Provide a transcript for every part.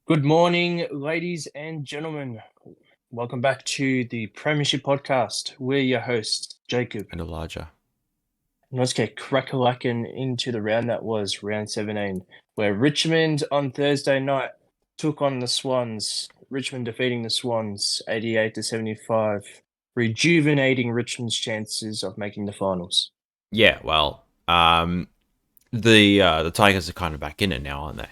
Good morning, ladies and gentlemen. Welcome back to the Premiership Podcast. We're your hosts, Jakob. And Elijah. And let's get crack-a-lacking into the round that was round 17, where Richmond on Thursday night took on the Swans. Richmond defeating the Swans 88-75, rejuvenating Richmond's chances of making the finals. Yeah, well, the Tigers are kind of back in it now, aren't they?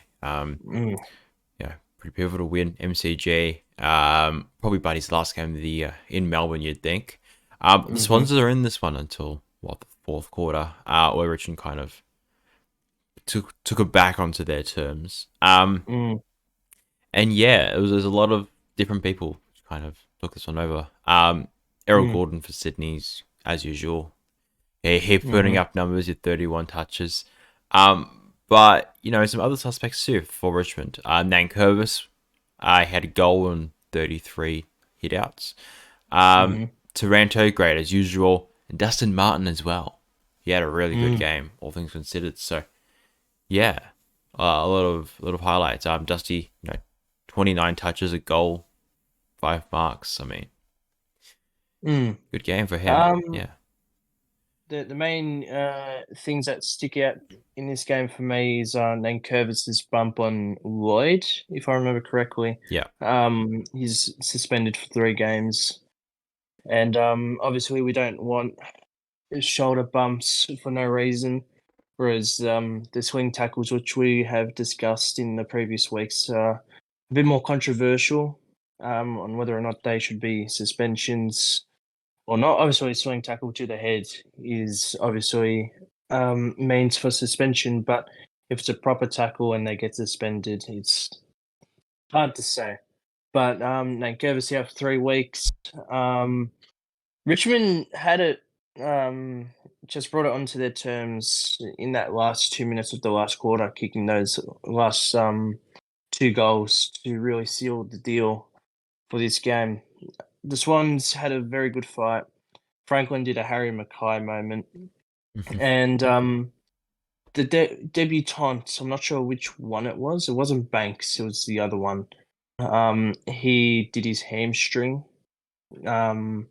Yeah, pretty pivotal win. MCG. Probably Buddy's last game of the year in Melbourne, you'd think. The Swans are in this one until the fourth quarter, where Richmond kind of took it back onto their terms. And yeah, there's a lot of different people kind of took this one over. Errol Gordon for Sydney's as usual. He putting up numbers with 31 touches. But, some other suspects too for Richmond. Nankervis had a goal and 33 hit-outs. Taranto, great as usual. And Dustin Martin as well. He had a really good game, all things considered. So, yeah, a lot of highlights. Dusty, 29 touches, a goal, 5 marks. I mean, good game for him. Yeah. The main things that stick out in this game for me is Nankervis's bump on Lloyd, if I remember correctly. Yeah. He's suspended for 3 games, and obviously we don't want shoulder bumps for no reason. Whereas the swing tackles, which we have discussed in the previous weeks, are a bit more controversial on whether or not they should be suspensions or not. Obviously, swing tackle to the head is obviously means for suspension, but if it's a proper tackle and they get suspended, it's hard to say. But Nankervis out for 3 weeks. Richmond had it, just brought it onto their terms in that last 2 minutes of the last quarter, kicking those last 2 goals to really seal the deal for this game. The Swans had a very good fight. Franklin did a Harry Mackay moment. And the debutant, I'm not sure which one it was. It wasn't Banks, it was the other one. He did his hamstring in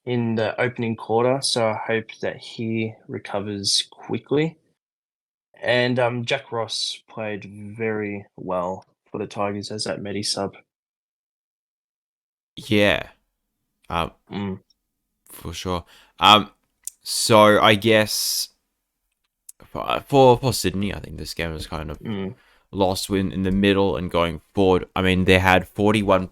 the opening quarter, so I hope that he recovers quickly. And Jack Ross played very well for the Tigers as that Medi sub. Yeah. For sure. So I guess for Sydney, I think this game was kind of lost in the middle and going forward. I mean, they had 41%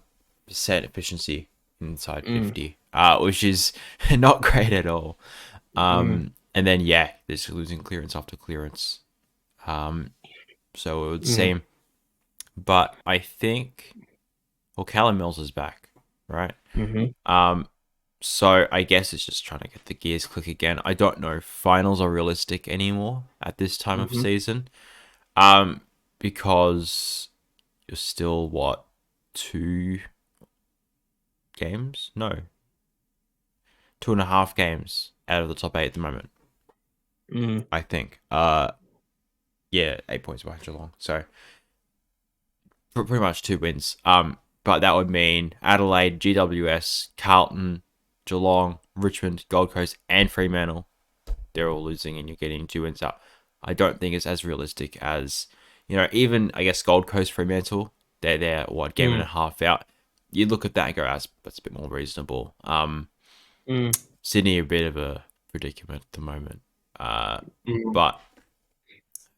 efficiency inside 50, which is not great at all. And then there's losing clearance after clearance. So it would seem, but I think, Callum Mills is back, right? So I guess it's just trying to get the gears click again. I don't know if finals are realistic anymore at this time of season. Because you're still 2 games? No. 2.5 games out of the top 8 at the moment. I think. 8 points behind Geelong. So pretty much 2 wins. But that would mean Adelaide, GWS, Carlton, Geelong, Richmond, Gold Coast, and Fremantle. They're all losing, and you're getting 2 wins up. I don't think it's as realistic as, even I guess Gold Coast, Fremantle. They're game and a half out. You look at that and go, that's a bit more reasonable. Sydney a bit of a predicament at the moment. But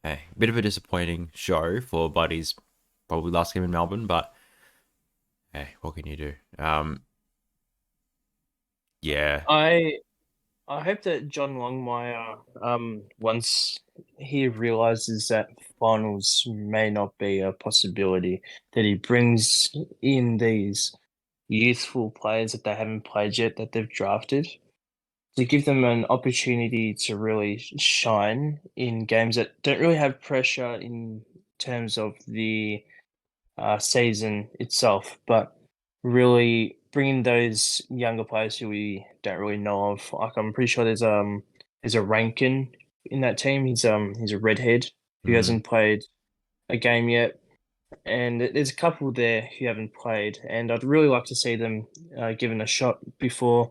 hey, a bit of a disappointing show for Buddy's probably last game in Melbourne. But hey, what can you do? Yeah. I hope that John Longmire, once he realizes that finals may not be a possibility, that he brings in these youthful players that they haven't played yet, that they've drafted, to give them an opportunity to really shine in games that don't really have pressure in terms of the season itself, but really bringing those younger players who we don't really know of. Like I'm pretty sure there's a Rankin in that team. He's a redhead who hasn't played a game yet. and there's a couple there who haven't played, and I'd really like to see them given a shot before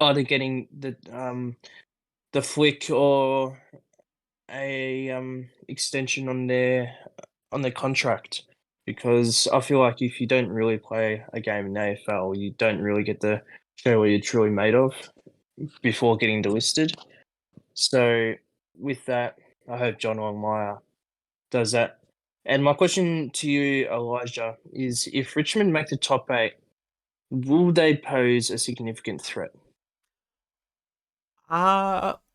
either getting the flick or a extension on their contract, because I feel like if you don't really play a game in the AFL, you don't really get to show what you're truly made of before getting delisted. So with that, I hope John Longmire does that. And my question to you, Elijah, is if Richmond make the top 8, will they pose a significant threat?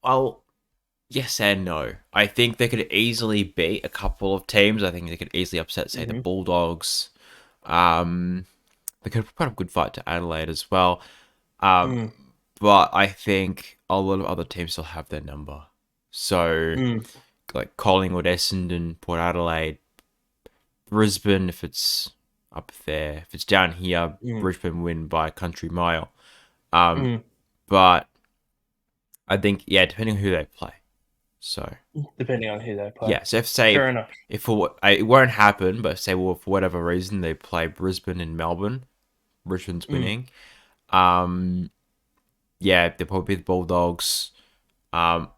Well, yes and no. I think they could easily beat a couple of teams. I think they could easily upset, say, the Mm-hmm. Bulldogs. They could put up a good fight to Adelaide as well. Um, Mm, but I think a lot of other teams still have their number. So, mm, like Collingwood, Essendon, Port Adelaide, Brisbane, if it's up there. If it's down here, mm, Brisbane win by a country mile. Um, mm. but I think, yeah, depending on who they play. So, Depending on who they play. yeah, so if say Fair enough. if for what it won't happen, but say well for whatever reason they play Brisbane and Melbourne, Richmond's Mm, winning. Um, yeah, they'll probably be the Bulldogs. Um,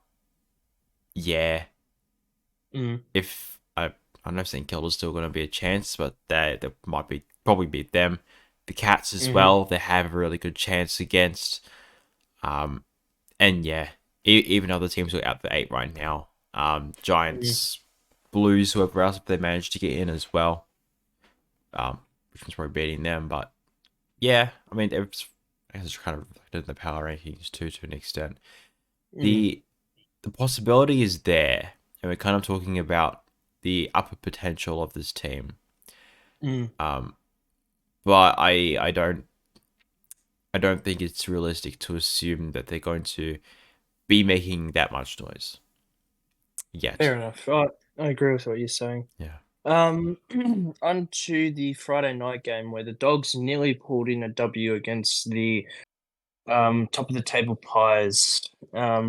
yeah, mm, if I don't know if St Kilda's still going to be a chance, but they might be probably beat them. The Cats as mm-hmm, well, they have a really good chance against. Um, and yeah, even other teams who are out the 8 right now. mm, Giants, Blues, whoever else, if they manage to get in as well. Richmond's probably beating them, but yeah, I mean, I guess it's kind of reflected in the power rankings too, to an extent. mm, The possibility is there, and we're kind of talking about the upper potential of this team. mm, Um, but I don't think it's realistic to assume that they're going to be making that much noise yet. fair enough. I agree with what you're saying. Yeah. Um, on to the Friday night game where the Dogs nearly pulled in a W against the top of the table Pies.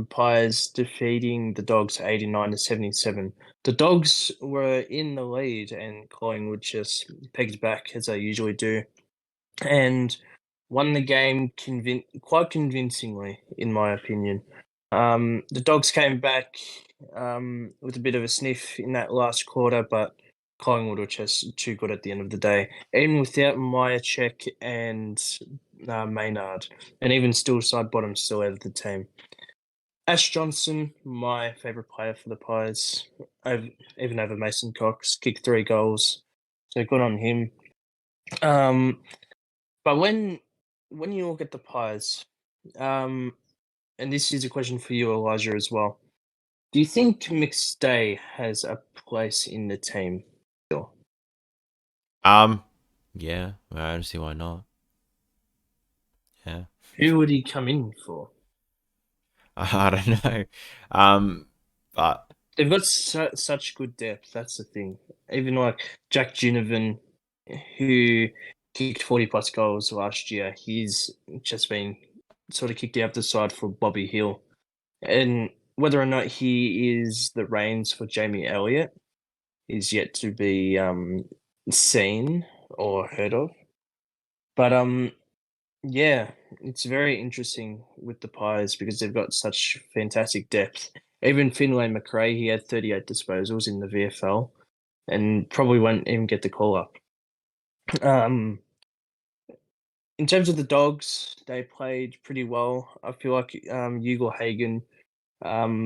Pies defeating the Dogs 89-77. The Dogs were in the lead and Collingwood just pegged back as they usually do, and won the game quite convincingly, in my opinion. The Dogs came back with a bit of a sniff in that last quarter, but Collingwood were just too good at the end of the day. Even without Myercheck and Maynard, and even still side bottom still out of the team. Ash Johnson, my favourite player for the Pies, even over Mason Cox, kicked 3 goals, so good on him. Um, but when you look at the Pies, um, and this is a question for you, Elijah, as well. Do you think McStay has a place in the team? Sure. Um, yeah, I don't see why not. Yeah. Who would he come in for? I don't know. Um, but They've got such good depth. That's the thing. Even like Jack Ginnivan, who kicked 40 plus goals last year, he's just been sort of kicked out the side for Bobby Hill. And whether or not he is the reins for Jamie Elliott is yet to be seen or heard of. But yeah, it's very interesting with the Pies because they've got such fantastic depth. Even Finlay McRae, he had 38 disposals in the VFL and probably won't even get the call up. Um, in terms of the Dogs, they played pretty well. I feel like Hagen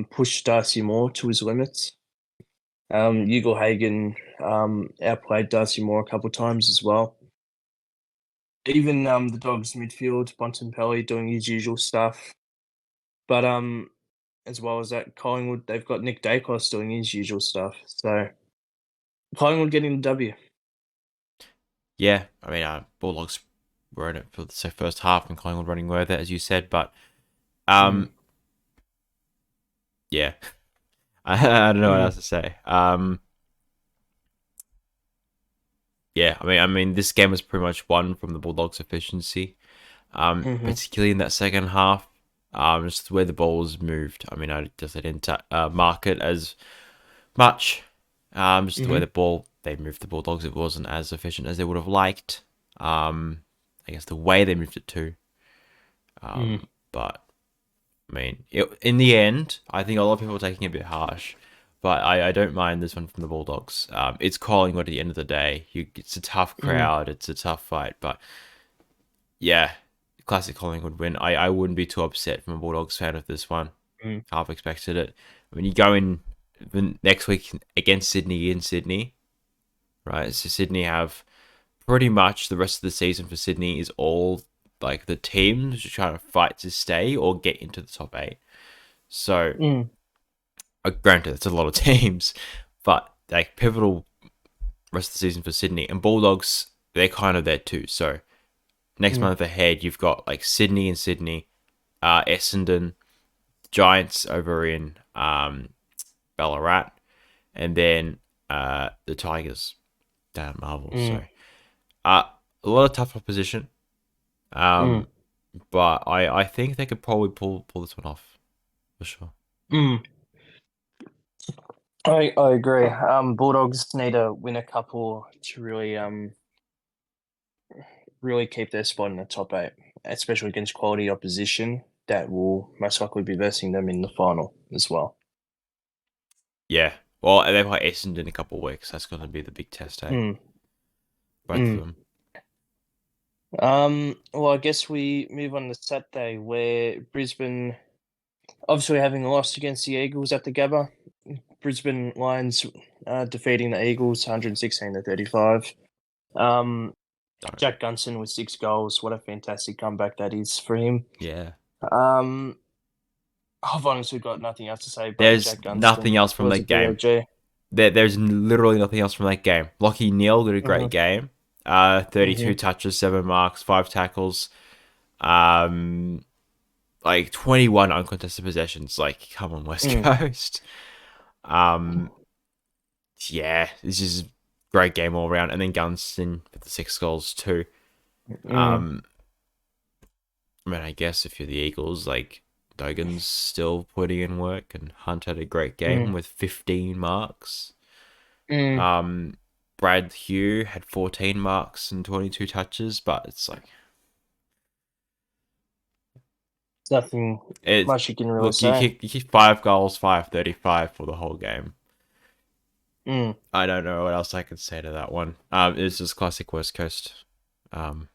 pushed Darcy Moore to his limits. Hagen outplayed Darcy Moore a couple of times as well. Even the Dogs midfield, Bontempelli doing his usual stuff. But as well as that, Collingwood, they've got Nick Dacos doing his usual stuff. So Collingwood getting the W. yeah, I mean, Bulldogs were in it for the first half and Collingwood running with it, as you said. But Mm, um, yeah, I don't know what mm, else to say. Yeah, I mean, this game was pretty much won from the Bulldogs' efficiency. mm-hmm, Particularly in that second half. Just the way the ball was moved. I didn't mark it as much. Just the way mm-hmm, the ball they moved the Bulldogs, it wasn't as efficient as they would have liked. I guess the way they moved it too. But I mean, in the end, I think a lot of people are taking it a bit harsh, but I don't mind this one from the Bulldogs. It's Collingwood at the end of the day. It's a tough Mm, crowd, it's a tough fight, but yeah, classic Collingwood win. I wouldn't be too upset from a Bulldogs fan with this one. mm, Half expected it. I mean, you go in the next week against Sydney in Sydney, right? So Sydney have pretty much the rest of the season for Sydney is all like the teams trying to fight to stay or get into the top 8. So, mm, granted, it's a lot of teams, but like pivotal rest of the season for Sydney and Bulldogs, they're kind of there too. So next mm, month ahead, you've got like Sydney and Sydney, Essendon, Giants over in Ballarat, and then the Tigers down at Marvel. mm, So a lot of tough opposition. mm, But I think they could probably pull this one off for sure. mm. I agree. Bulldogs need to win a couple to really keep their spot in the top 8, especially against quality opposition that will most likely be versing them in the final as well. Yeah. Well, they play Essendon in a couple of weeks. That's going to be the big test, eh? Mm, Both of mm. them. Well, I guess we move on to Saturday, where Brisbane, obviously having lost against the Eagles at the Gabba, Brisbane Lions defeating the Eagles 116-35. Um, Don't. Jack Gunson with 6 goals. What a fantastic comeback that is for him. Yeah. Um, I've honestly got nothing else to say about There's Jack nothing Gunston. else from Was that a game. DOG. There's literally nothing else from that game. Lockie Neal did a great Mm-hmm, 32 mm-hmm, touches, 7 marks, 5 tackles. Um, like 21 uncontested possessions. Like, come on, West mm, Coast. Um, yeah, this is a great game all around. And then Gunston with the 6 goals too. mm, Um, I mean, I guess if you're the Eagles, like Dogan's still putting in work, and Hunt had a great game mm, with 15 marks. mm. Um, Brad Hugh had 14 marks and 22 touches, but it's like Nothing it. much you can really Look, you say. kick 5 goals, 535 for the whole game. Mm. I don't know what else I could say to that one. It's just classic West Coast. Um,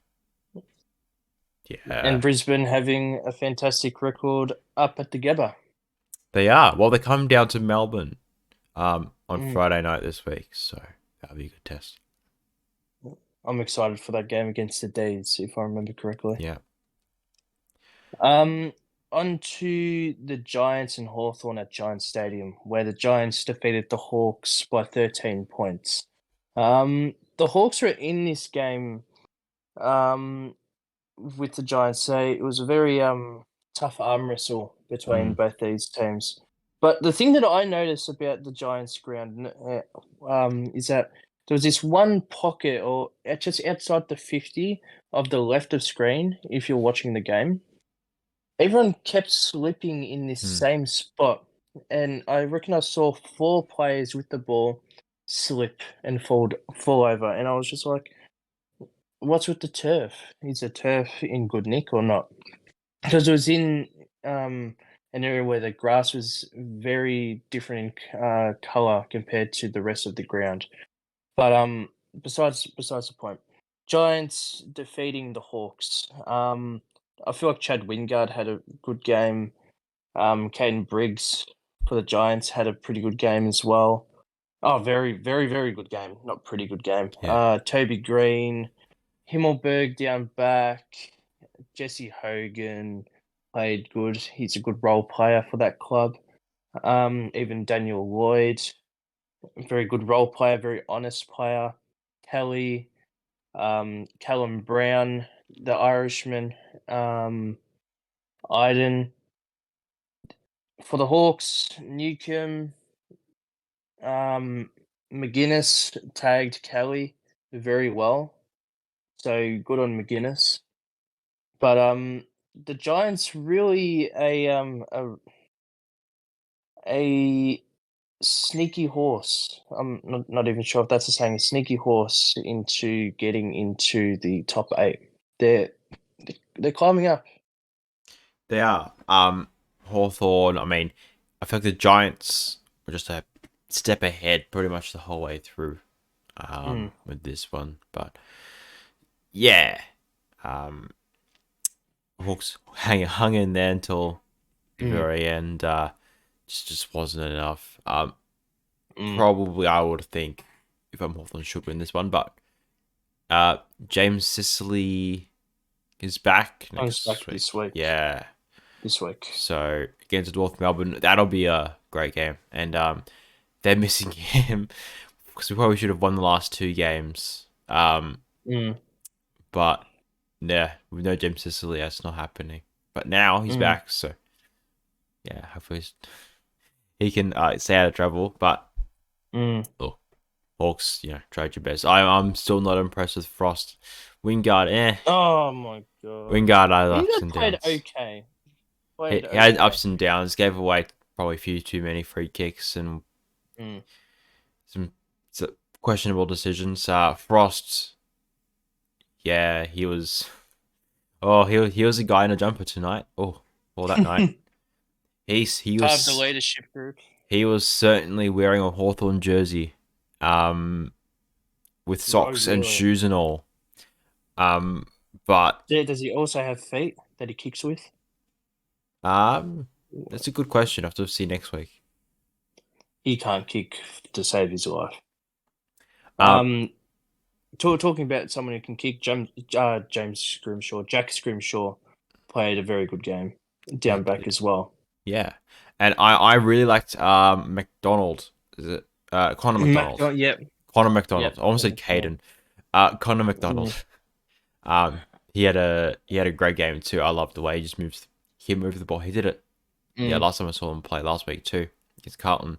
And yeah, Brisbane having a fantastic record up at the Gabba. they are. Well, they come down to Melbourne on Mm. Friday night this week, so that'll be a good test. I'm excited for that game against the D's, if I remember correctly. Yeah. Um, On to the Giants and Hawthorn at Giants Stadium, where the Giants defeated the Hawks by 13 points. The Hawks were in this game um, with the Giants, so it was a very tough arm wrestle between Mm. both these teams. But the thing that I noticed about the Giants ground is that there was this one pocket, or just outside the 50 of the left of screen, if you're watching the game. Everyone kept slipping in this Mm. same spot, and I reckon I saw 4 players with the ball slip and fall over, and I was just like, "What's with the turf? Is the turf in good nick or not?" Because it was in an area where the grass was very different in color compared to the rest of the ground. But besides the point, Giants defeating the Hawks. I feel like Chad Wingard had a good game. Caden Briggs for the Giants had a pretty good game as well. Oh, very, very, very good game. Not pretty good game. Yeah. Toby Green, Himmelberg down back, Jesse Hogan played good. He's a good role player for that club. Even Daniel Lloyd, very good role player, very honest player. Kelly, Callum Brown, the Irishman, Iden. For the Hawks, Newcomb, McGuinness tagged Kelly very well. So good on McGuinness. But the Giants really a sneaky horse. I'm not even sure if that's a saying. A sneaky horse into getting into the top 8. They're they're climbing up. They are. Hawthorn, I mean, I feel like the Giants were just a step ahead pretty much the whole way through with this one. But yeah, um, Hawks hung in there until the very end. Just wasn't enough. Probably I would think if I'm Hawthorn should win this one, but James Sicily is back Comes back next week. this week. Yeah. This week. So against North Melbourne, that'll be a great game. And they're missing him because we probably should have won the last 2 games. But yeah, with no James Sicily, that's not happening. But now he's back, so yeah, hopefully he can stay out of trouble. But look, Hawks, tried your best. I'm still not impressed with Frost. Wingard, Oh my god. Wingard had ups Wingard and played downs. okay. He had ups and downs. Gave away probably a few too many free kicks and some questionable decisions. Frost, yeah, he was. Oh, he was a guy in a jumper tonight. Oh, all that night. he Part of the was leadership group. he was certainly wearing a Hawthorn jersey, with socks and shoes and all. But does he also have feet that he kicks with? that's a good question. I have to see next week. He can't kick to save his life. Um, Talking about someone who can kick, Jack Scrimshaw played a very good game down back as well. Yeah, and I really liked McDonald. Is it Connor McDonald? Yep. Connor McDonald. Yep. I almost said Caden. Connor McDonald. He had a great game too. I loved the way he just moved the ball. He did it. Yeah, last time I saw him play last week too against Carlton.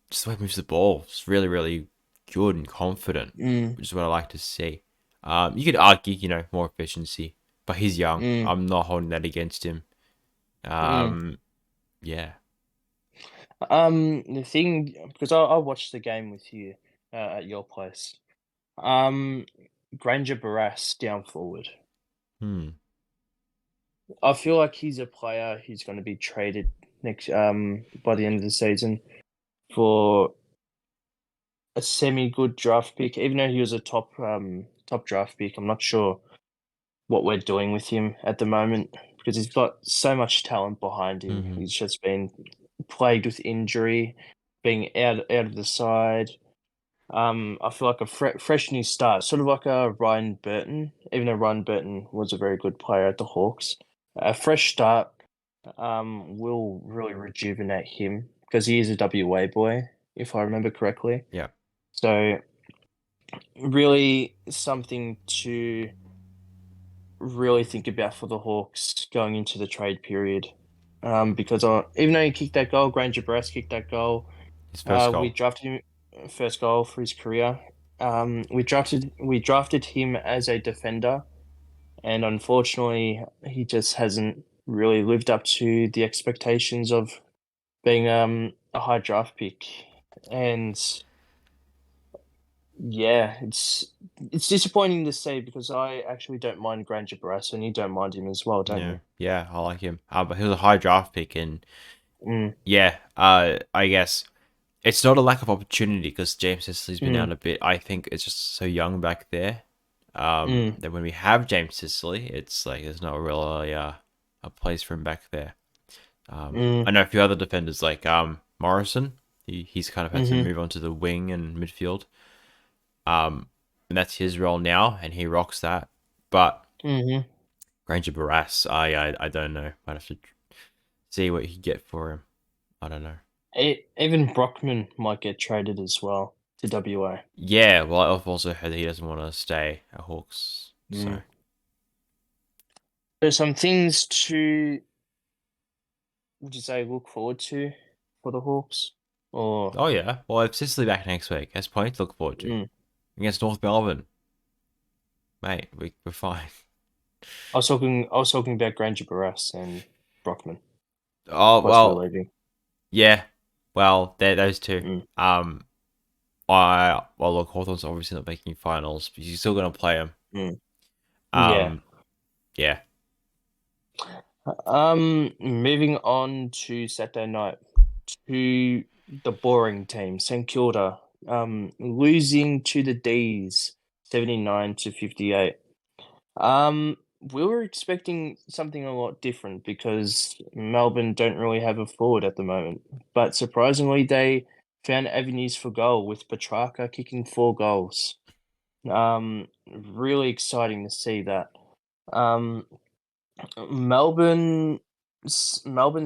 Just the way he moves the ball. It's really, really good and confident, which is what I like to see. You could argue, more efficiency, but he's young. I'm not holding that against him. Yeah. The thing, because I watched the game with you at your place. Granger Barras down forward. I feel like he's a player who's going to be traded next by the end of the season for a semi-good draft pick. Even though he was a top draft pick, I'm not sure what we're doing with him at the moment because he's got so much talent behind him. He's just been plagued with injury, being out of the side. I feel like a fresh new start, sort of like a Ryan Burton, even though Ryan Burton was a very good player at the Hawks. A fresh start will really rejuvenate him because he is a WA boy, if I remember correctly. Yeah. So, really something to really think about for the Hawks going into the trade period. Because even though he kicked that goal, Granger Barras kicked that goal. His first goal. We drafted him first goal for his career. We drafted him as a defender, and unfortunately, he just hasn't really lived up to the expectations of being a high draft pick. And yeah, it's disappointing to see because I actually don't mind Granger Barras, and you don't mind him as well, don't you? Yeah, I like him. But he was a high draft pick, and yeah, I guess it's not a lack of opportunity because James Sicily's been out a bit. I think it's just so young back there. That when we have James Sicily, it's like there's not really a place for him back there. I know a few other defenders like Morrison. He's kind of had to move on to the wing and midfield. And that's his role now, and he rocks that. But Granger Barras, I don't know. I'd have to see what you get for him. I don't know. Even Brockman might get traded as well to WA. Yeah, well, I've also heard that he doesn't want to stay at Hawks. So there's some things to, would you say, look forward to for the Hawks? Or oh yeah, well, if Sicily back next week, that's plenty to look forward to against North Melbourne. Mate, we're fine. I was talking about Granger Barras and Brockman. Oh well, yeah. Well, those two. Mm. Look, Hawthorn's obviously not making finals, but you're still gonna play them. Mm. Yeah. Um, yeah, Moving on to Saturday night to the boring team, St Kilda, losing to the D's, 79-58. We were expecting something a lot different because Melbourne don't really have a forward at the moment, but surprisingly, they found avenues for goal with Petrarca kicking 4 goals. Really exciting to see that. Um, Melbourne's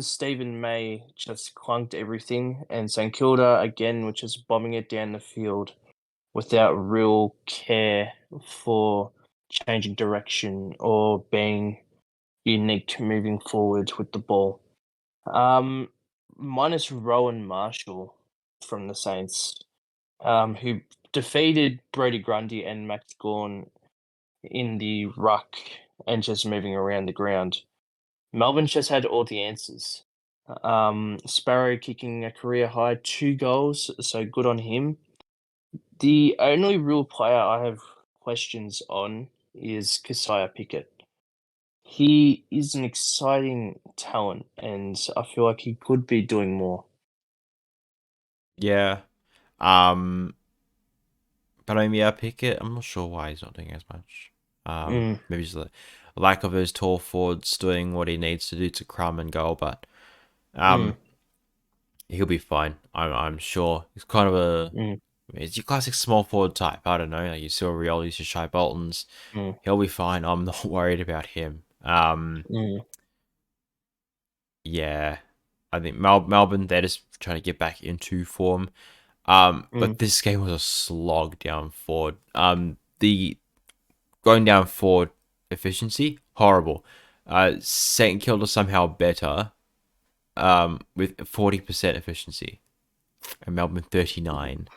Stephen May just clunked everything, and St Kilda again, which is bombing it down the field without real care for changing direction or being unique moving forward with the ball. Um, Minus Rowan Marshall from the Saints, who defeated Brody Grundy and Max Gawn in the ruck and just moving around the ground. Melbourne just had all the answers. Sparrow kicking a career high 2 goals, so good on him. The only real player I have questions on is Keziah Pickett. He is an exciting talent, and I feel like he could be doing more. yeah. Um, but I mean, yeah, Pickett. I'm not sure why he's not doing as much. Mm, Maybe just the lack of his tall forwards doing what he needs to do to crumb and goal, but mm, um, he'll be fine. I'm sure. He's kind of a mm, He's your classic small forward type. I don't know, like your Silveriolis, your Shai Boltons. mm, He'll be fine. I'm not worried about him. mm, Yeah, I think Melbourne, they're just trying to get back into form. But mm, this game was a slog down forward. The going down forward efficiency horrible. St Kilda somehow better. With 40% efficiency, and Melbourne 39.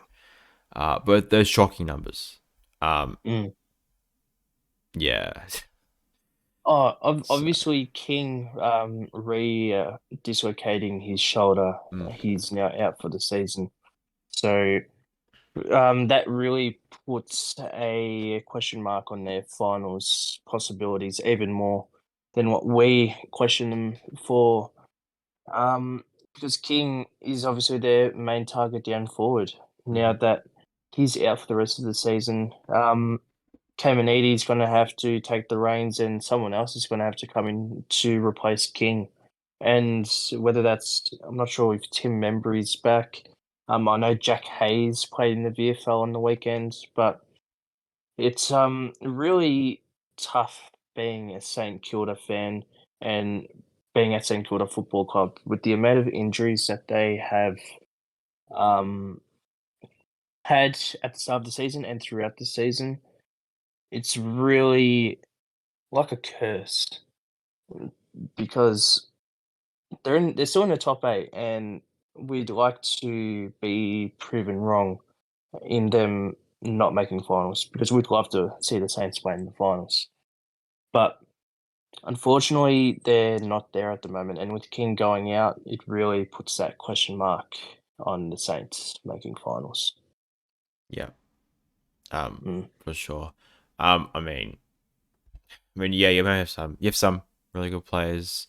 But those shocking numbers. Um, mm. yeah. So, Obviously, King dislocating his shoulder. mm, He's now out for the season. So that really puts a question mark on their finals possibilities even more than what we question them for. Because King is obviously their main target down forward. Now mhm. that he's out for the rest of the season, Kamenides going to have to take the reins, and someone else is going to have to come in to replace King. And whether that's, I'm not sure if Tim Membry's back. I know Jack Hayes played in the VFL on the weekend, but it's really tough being a St Kilda fan and being at St Kilda Football Club with the amount of injuries that they have um, had at the start of the season and throughout the season. It's really like a curse because they're still in the top 8, and we'd like to be proven wrong in them not making finals because we'd love to see the Saints play in the finals. But unfortunately, they're not there at the moment, and with King going out, it really puts that question mark on the Saints making finals. Yeah. Mm, For sure. I mean, yeah, you have some really good players.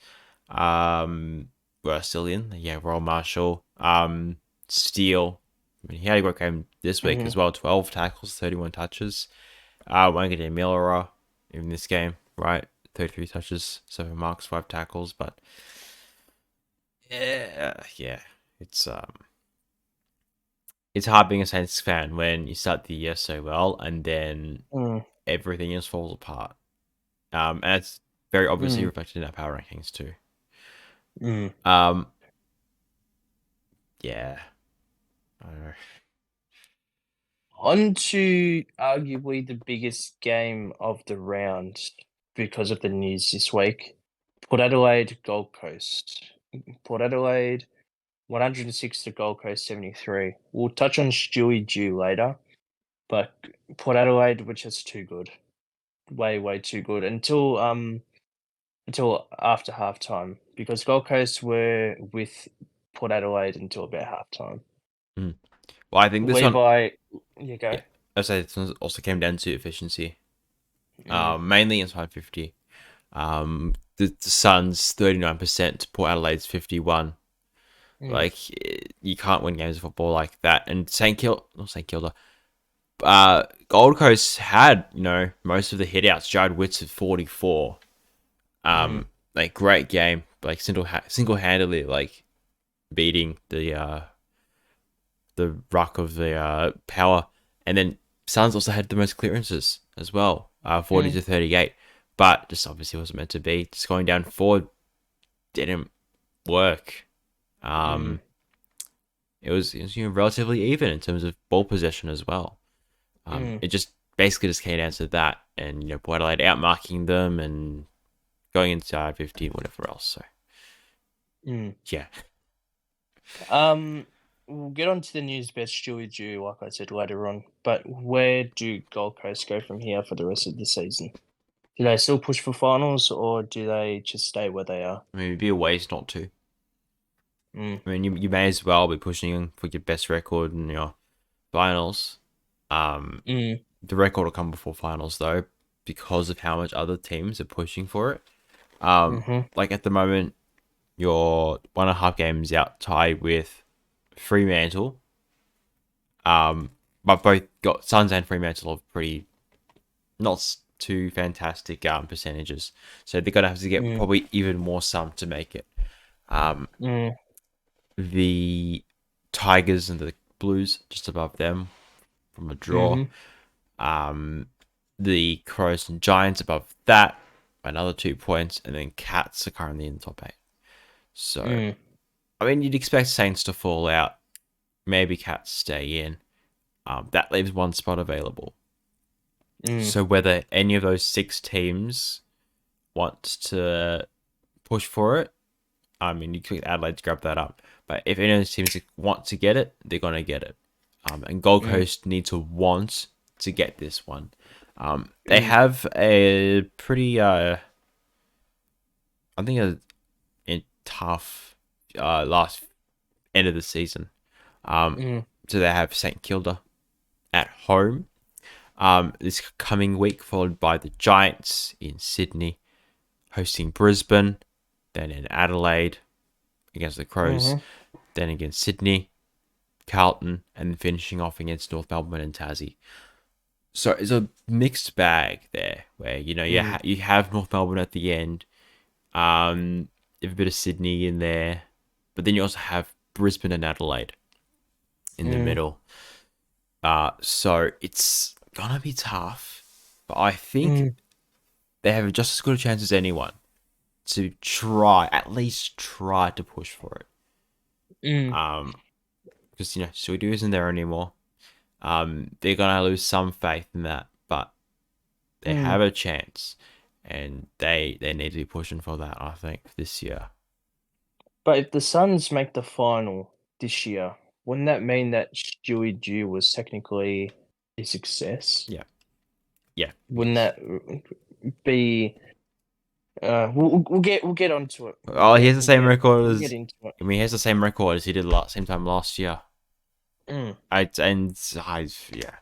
Who are still in. Yeah, Royal Marshall. Steele. I mean, he had a great game this week mhm, as well. 12 tackles, 31 touches. Wangan Miller in this game, right? 33 touches, 7 marks, 5 tackles. But yeah, it's um, it's hard being a Saints fan when you start the year so well and then mm, everything else falls apart. And it's very obviously mm, reflected in our power rankings too. mm. Um, yeah, I don't know. On to arguably the biggest game of the round because of the news this week. Port Adelaide, Gold Coast. Port Adelaide, 106 to Gold Coast, 73. We'll touch on Stewie Dew later, but Port Adelaide were just too good. Way, way too good until after halftime because Gold Coast were with Port Adelaide until about halftime. Well, I think this one, Levi, you go. yeah, I say this one also came down to efficiency, Mm, mainly inside 50. The Suns 39% to Port Adelaide's 51. mm, Like, you can't win games of football like that. And not St Kilda, Gold Coast had, most of the hitouts. Jared Witts at 44. mm, Like, great game. Like, single-handedly, like, beating the ruck of the power. And then Suns also had the most clearances as well, 40 to 38. But just obviously wasn't meant to be. Just going down forward didn't work. mm, It was relatively even in terms of ball possession as well. It just basically just came down to that, and Port Adelaide outmarking them and going inside 50, whatever else. So yeah, We'll get on to the news best Stuart Dew, like I said later on. But where do Gold Coast go from here for the rest of the season? Do they still push for finals, or do they just stay where they are? I mean, it'd be a waste not to. Mm, I mean, you may as well be pushing for your best record in your finals. mm, The record will come before finals though, because of how much other teams are pushing for it. mm-hmm, Like at the moment, you're 1.5 games out, tied with Fremantle. But both got Suns and Fremantle have pretty not too fantastic percentages, so they're gonna have to get mm, probably even more some to make it. mm, The Tigers and the Blues just above them from a draw. mm-hmm, The Crows and Giants above that by another 2 points, and then Cats are currently in the top 8. So, mm, I mean, you'd expect Saints to fall out. Maybe Cats stay in. That leaves one spot available. mm, So whether any of those 6 teams want to push for it, I mean, you expect Adelaide to grab that up. But if any of those teams want to get it, they're going to get it. And Gold mm, Coast need to want to get this one. They mm, have a pretty, I think, a tough last end of the season. mm, So they have St Kilda at home this coming week, followed by the Giants in Sydney, hosting Brisbane, then in Adelaide against the Crows, mm-hmm, then against Sydney, Carlton, and finishing off against North Melbourne and Tassie. So it's a mixed bag there, where you have North Melbourne at the end, you have a bit of Sydney in there, but then you also have Brisbane and Adelaide in the mm, middle. So it's gonna be tough, but I think mm, they have just as good a chance as anyone to at least try to push for it. mm, Because Stuart Dew isn't there anymore. They're gonna lose some faith in that, but they mm. have a chance, and they need to be pushing for that. I think this year. But if the Suns make the final this year, wouldn't that mean that Stewie Dew was technically a success? Yeah, yeah, Wouldn't yes. that be? We'll get onto it. Oh, he has the same record We'll get as. into it. I mean, he has the same record as he did same time last year. Mm. Yeah.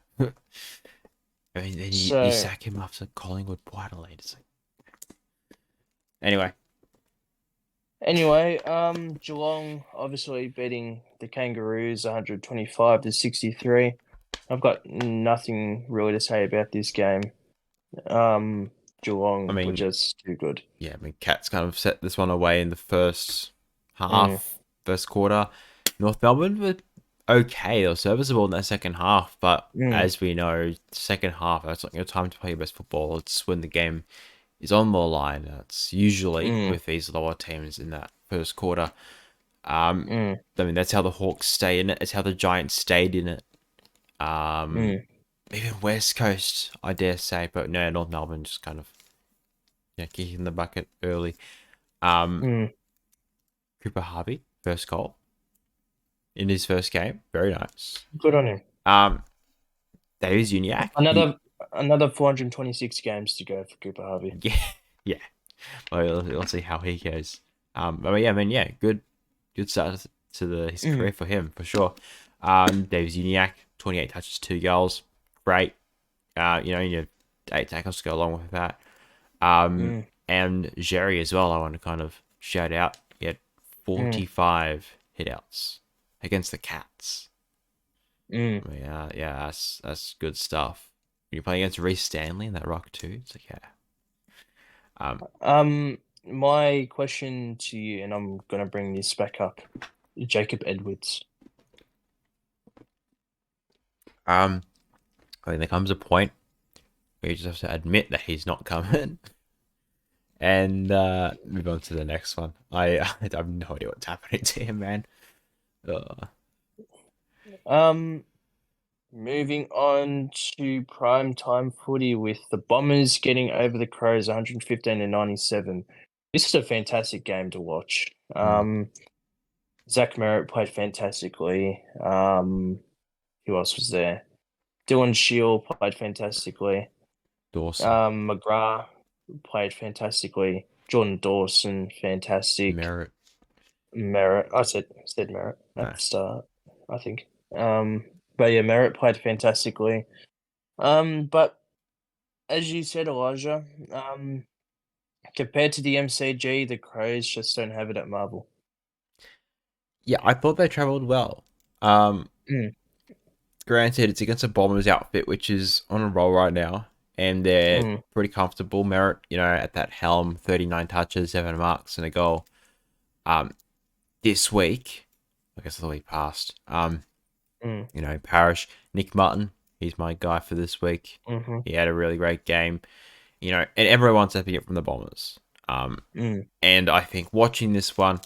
I mean, then you So sack him after Collingwood, Port Adelaide. It's like... Anyway, anyway, Geelong obviously beating the Kangaroos 125 to 63. I've got nothing really to say about this game. Geelong I were mean, just too good. yeah, I mean, Cats kind of set this one away in the first Mm, half, first quarter. North Melbourne were okay. They were serviceable in that second half, but mm, as we know, second half, that's not your time to play your best football. It's when the game is on the line. That's usually mm, with these lower teams in that first quarter. mm, I mean, that's how the Hawks stay in it. It's how the Giants stayed in it. mm, Even West Coast, I dare say, but no, North Melbourne just kind of kicking the bucket early. mm. Cooper Harvey, first goal in his first game, very nice. Good on him. Davies Uniacke, Another 426 games to go for Cooper Harvey. yeah, yeah. Well, let's see how he goes. But yeah, I mean, yeah, good start to his Mm, career for him for sure. Davis Uniacke, 28 touches, 2 goals, great. You have 8 tackles to go along with that. mm, And Jerry as well. I want to kind of shout out. He had mm, 45 hitouts against the Cats. mm. Yeah, that's good stuff. You're playing against Reece Stanley in that rock too. It's like yeah. My question to you, and I'm gonna bring this back up, Jacob Edwards. I think there comes a point where you just have to admit that he's not coming and move on to the next one. I have no idea what's happening to him, man. Ugh. Um, Moving on to prime time footy with the Bombers getting over the Crows 115 to 97. This is a fantastic game to watch. Mm, Zach Merritt played fantastically. Who else was there? Dylan Shield played fantastically. Dawson, McGrath played fantastically. Jordan Dawson, fantastic. Merritt. Merritt, I said Merritt at No. the start, I think. Um, but yeah, Merritt played fantastically. But as you said, Elijah, compared to the MCG, the Crows just don't have it at Marvel. Yeah, I thought they travelled well. Um, Mm, Granted, it's against a Bombers outfit, which is on a roll right now, and they're mm, pretty comfortable. Merritt, at that helm, 39 touches, 7 marks, and a goal. Um, this week, I guess the week past, mm, Parrish, Nick Mutton, he's my guy for this week. mm-hmm, He had a really great game, and everyone's stepping it from the Bombers. mm, And I think watching this one,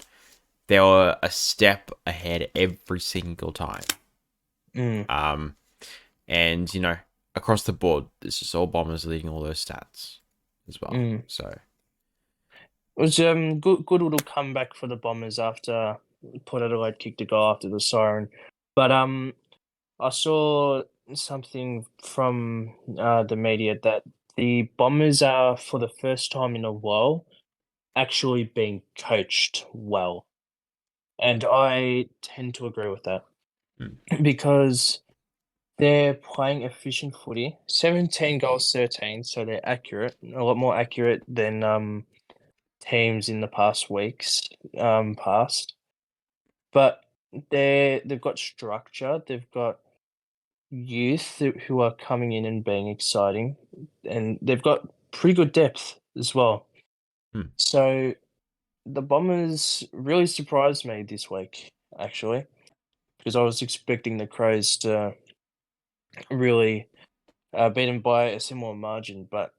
they were a step ahead every single time. mm, Um, and across the board, it's just all Bombers leading all those stats as well. mm. So It was good little comeback for the Bombers after Port Adelaide kicked a goal after the siren. But I saw something from the media that the Bombers are, for the first time in a while, actually being coached well. And I tend to agree with that mm, because they're playing efficient footy. 17 goals, 13, so they're accurate, a lot more accurate than teams in the past weeks past. But they've got structure, they've got youth who are coming in and being exciting, and they've got pretty good depth as well. mm. So the Bombers really surprised me this week, actually, because I was expecting the Crows to really beat them by a similar margin, but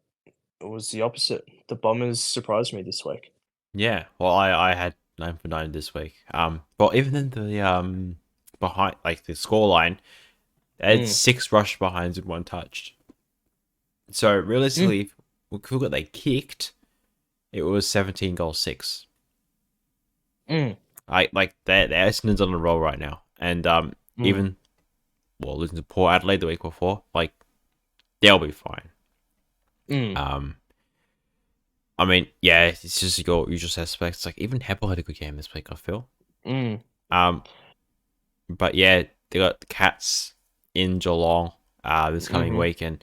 it was the opposite. The Bombers surprised me this week. Yeah. Well, I had 9 for 9 this week. Well, even in the behind like the scoreline, they had Mm, 6 rush behinds and 1 touched. So mm, realistically, if we look at they kicked, it was 17 goals 6. mm, I like the Essendon's on a roll right now, and mm, even losing to Port Adelaide the week before, like they'll be fine. mm, Um, I mean, yeah, it's just your usual suspects. Like even Heppel had a good game this week, I feel. mm, Um, but yeah, they got the Cats in Geelong this coming mhm, week, and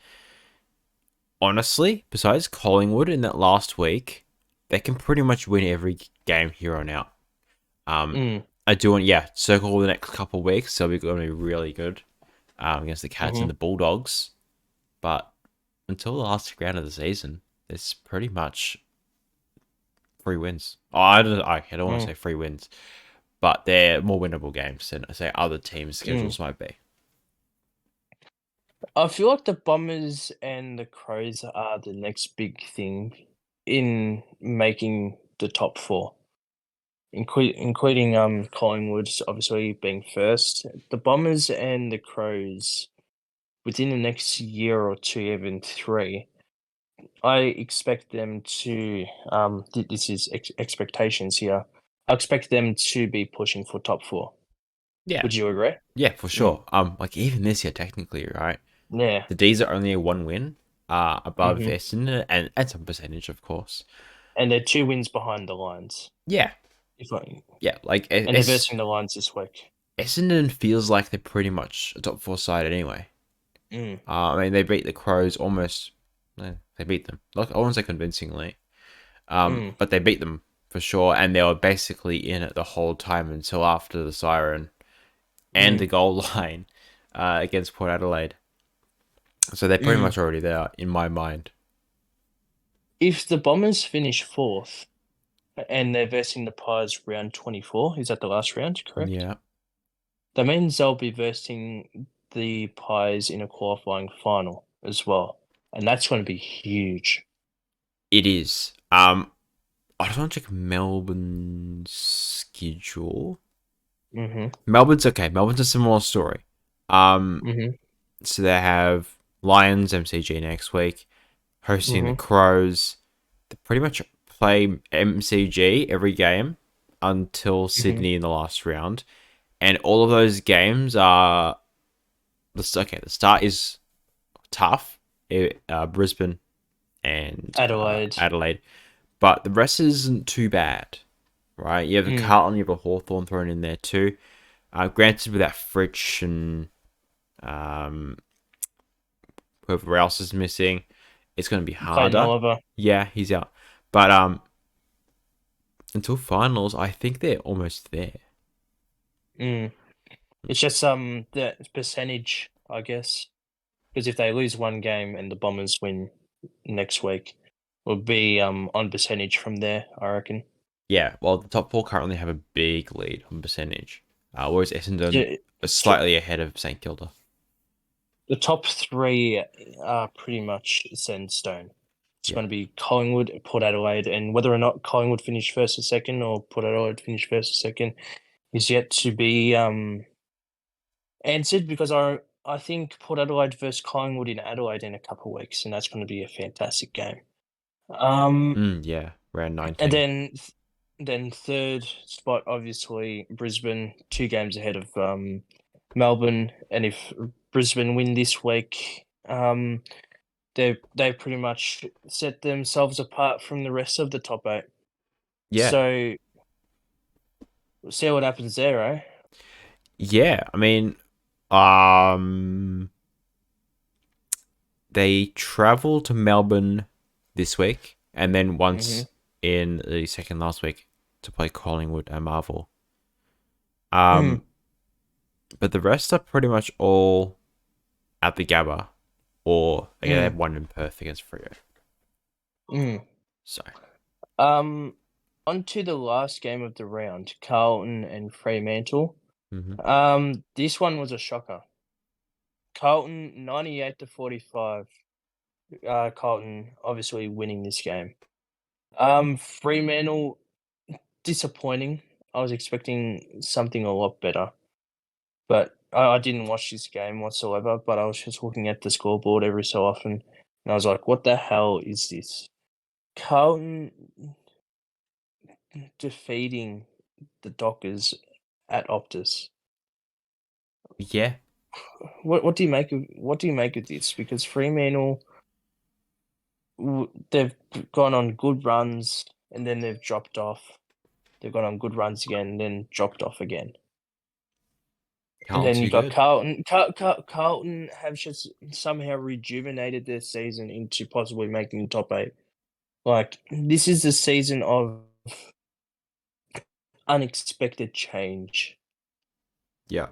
honestly, besides Collingwood in that last week, they can pretty much win every game here on out. mm, I do want, circle the next couple of weeks. They'll be going to be really good against the Cats and mhm, the Bulldogs. But until the last round of the season, it's pretty much 3 wins. Oh, I don't want to mm, say 3 wins, but they're more winnable games than I say other teams' mm. schedules might be. I feel like the Bombers and the Crows are the next big thing in making the top four, including Collingwood obviously being first. The Bombers and the Crows within the next year or two, even three, I expect them to this is expectations here. I expect them to be pushing for top four. Yeah, Would you agree? yeah, for Mm. sure. Like even this year, technically, right? Yeah. The D's are only a 1 win, above Hmm. Essendon and some percentage, of course. And they're 2 wins behind the Lions. Yeah, If I, Yeah, like and they're versing the Lions this week. Essendon feels like they're pretty much a top 4 side anyway. Mm, I mean, they beat the Crows almost. They beat them. Like I won't say convincingly, mm, but they beat them for sure, and they were basically in it the whole time until after the siren and the mm, goal line against Port Adelaide. So they're pretty mm. much already there in my mind. If the Bombers finish fourth and they're versing the Pies round 24, is that the last round, correct? Yeah, That means they'll be versing the Pies in a qualifying final as well. And that's going to be huge. it is. I just want to check Melbourne's schedule. Mm-hmm. Melbourne's okay. Melbourne's a similar story. Um, Mm-hmm. so they have Lions MCG next week, hosting the Mm-hmm. Crows. They pretty much play MCG every game until Mm-hmm. Sydney in the last round, and all of those games are okay. The start is tough, Brisbane and Adelaide. Adelaide, but the rest isn't too bad, right? You have the Mm. Carlton, you have a Hawthorn thrown in there too. Granted, without Fritsch and um, whoever else is missing, it's going to be Clayton harder. Oliver. Yeah, he's out. But until finals, I think they're almost there. Mm. It's just the percentage, I guess. Because if they lose one game and the Bombers win next week, will be on percentage from there, I reckon. Yeah, well, the top 4 currently have a big lead on percentage, whereas Essendon Yeah, is slightly ahead of St Kilda. the top three are pretty much set in stone. It's Yeah, going to be Collingwood, Port Adelaide, and whether or not Collingwood finish first or second, or Port Adelaide finish first or second, is yet to be answered. Because I think Port Adelaide versus Collingwood in Adelaide in a couple of weeks, and that's going to be a fantastic game. yeah, round And 19. then third spot, obviously Brisbane, 2 games ahead of Melbourne, and if Brisbane win this week, they pretty much set themselves apart from the rest of the top 8. Yeah, So we'll see what happens there, eh? yeah. I mean, um, they travel to Melbourne this week, and then Mm-hmm. once in the second last week to play Collingwood and Marvel. Mm, But the rest are pretty much all at the Gabba, or they mm, have one in Perth against Freo. mm. So Um, On to the last game of the round, Carlton and Fremantle. mhm. This one was a shocker. Carlton 98-45. Carlton obviously winning this game. Fremantle disappointing. I was expecting something a lot better, but I didn't watch this game whatsoever. But I was just looking at the scoreboard every so often, and I was like, "What the hell is this?" Carlton defeating the Dockers at Optus. Yeah, What do you make of this? Because Fremantle, they've gone on good runs and then they've dropped off. They've gone on good runs again and then dropped off again. And Carlton's then you too got good. Carlton. Carlton have just somehow rejuvenated their season into possibly making the top 8. Like, this is the season of unexpected change. Yeah,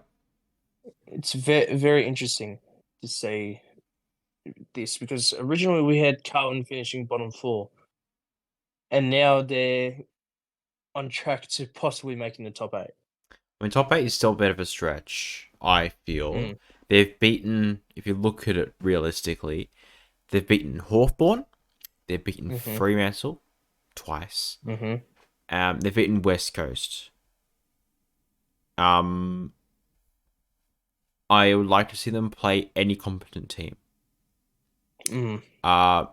It's very interesting to see this, because originally we had Carlton finishing bottom 4, and now they're on track to possibly making the top 8. I mean top 8 is still a bit of a stretch. I feel Mm, they've beaten. If you look at it realistically, they've beaten Hawthorn, they've beaten mhm, Fremantle twice. mhm, They've beaten West Coast. Um, I would like to see them play any competent team. mm, Uh,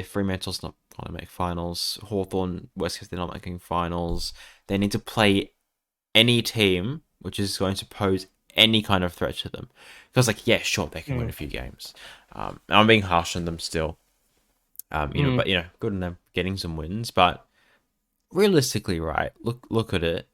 Fremantle's not going to make finals. Hawthorn, West Coast, they're not making finals. They need to play any team which is going to pose any kind of threat to them. Because, like, yeah, sure, they can win mm, a few games. I'm being harsh on them still. mm, But good on them getting some wins. But realistically, right? Look at it.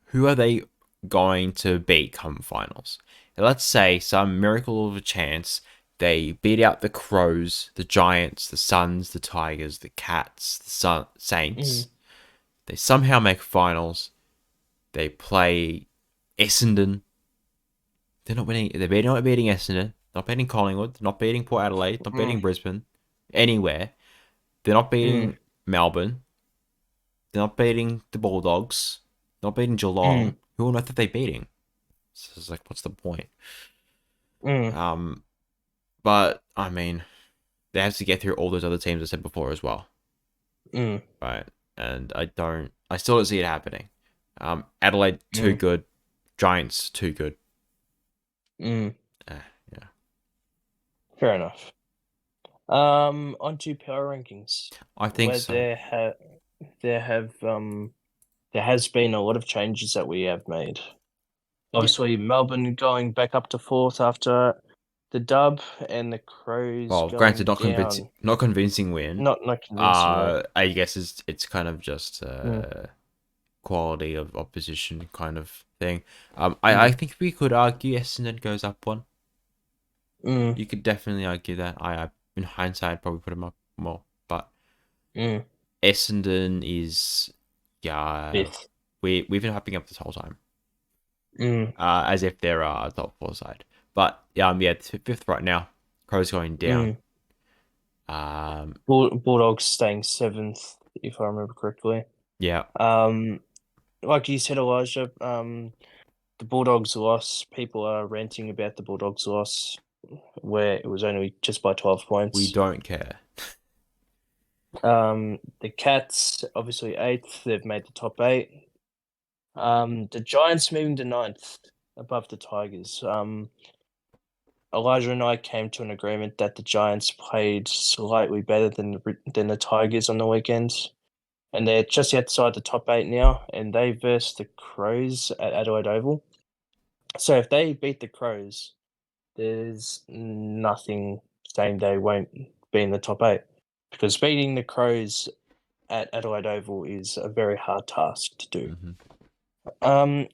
Who are they going to beat come finals? Let's say some miracle of a chance they beat out the Crows, the Giants, the Suns, the Tigers, the Cats, the Mm, Saints. They somehow make finals. They play Essendon. They're not winning. Not beating Essendon. Not beating Collingwood. Not beating Port Adelaide. Not mm, beating Brisbane. Anywhere. They're not mm, beating Melbourne. They're not beating the Bulldogs. Not beating mm, Geelong. Who on earth are they beating? So it's like, what's the point? mm, Um, but I mean, they have to get through all those other teams I said before as well, mm, right? And I still don't see it happening. Adelaide too mm, good, Giants too good. mm. Yeah, Fair enough. Onto power rankings, I think where so. there have there has been a lot of changes that we have made. Yeah. Obviously, Melbourne going back up to fourth after the dub, and the Crows Well, granted, going down. not convincing win. Not convincing, no. I guess it's kind of just Mm, quality of opposition kind of thing. I mm, think we could argue Essendon goes up one. mm, You could definitely argue that. In hindsight, I'd probably put him up more, but mm. Essendon is, yeah, Fifth. we've been hyping up this whole time, Mm, as if they're a top four side. But yeah, it's fifth right now. Crows going down. mm. Um, Bulldogs staying seventh, if I remember correctly. yeah, Um, like you said, Elijah, the Bulldogs loss. People are ranting about the Bulldogs loss, where it was only just by 12 we points. don't care. The Cats, obviously eighth. They've made the top eight. The Giants moving to ninth, above the Tigers. Elijah and I came to an agreement that the Giants played slightly better than the Tigers on the weekend, and they're just outside the top eight now. And they verse the Crows at Adelaide Oval. So if they beat the Crows, there's nothing saying they won't be in the top eight, because beating the Crows at Adelaide Oval is a very hard task to do. Hmm.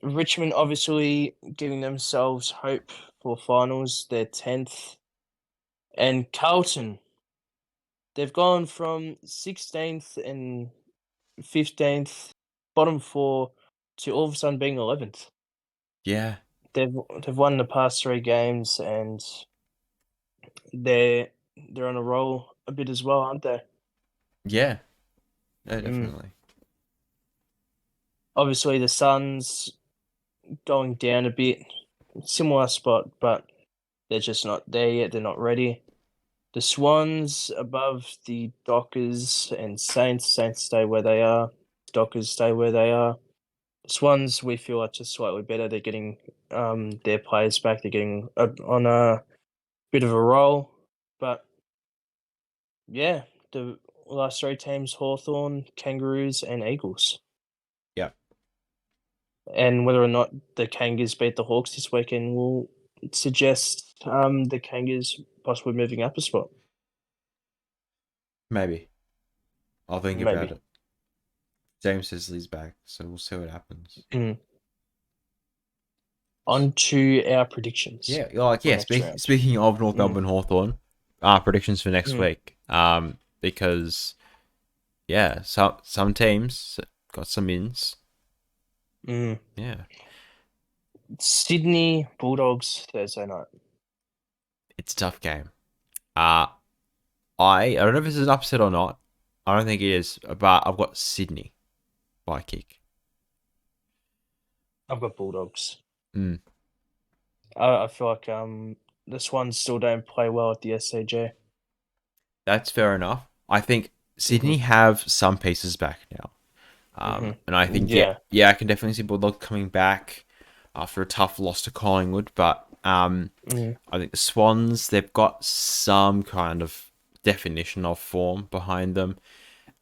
Richmond obviously giving themselves hope for finals. They're 10th. And Carlton, they've gone from 16th and 15th, bottom four, to all of a sudden being 11th. Yeah, They've they've won the past three games, and they're they're on a roll a bit as well, aren't they? yeah, no, Mm. definitely. Obviously, the Suns going down a bit, similar spot, but they're just not there yet. They're not ready. The Swans above the Dockers and Saints. Saints stay where they are. Dockers stay where they are. The Swans, we feel, are just slightly better. They're getting their players back. They're getting on a bit of a roll. But yeah, the last three teams: Hawthorn, Kangaroos, and Eagles. Yeah, And whether or not the Kangas beat the Hawks this weekend will suggest the Kangas possibly moving up a spot. maybe. I'll think about Maybe. it. James Sisley's back, so we'll see what happens. Mm. On to our predictions Yeah, like for yeah. next round. Speaking of North Mm. Melbourne Hawthorn, predictions for next Mm. week. Because yeah, some teams got some ins. Mm. Yeah, Sydney Bulldogs Thursday night. it's a tough game. Uh I don't know if this is an upset or not. I don't think it is, but I've got Sydney by a kick. I've got Bulldogs. Mm, I feel like the Swans still don't play well at the SCG. that's fair enough. I think Mm-hmm. Sydney have some pieces back now. And I Mm-hmm. think yeah, Yeah. yeah, I can definitely see Bulldog coming back after a tough loss to Collingwood. But Mm. I think the Swans, they've got some kind of definition of form behind them.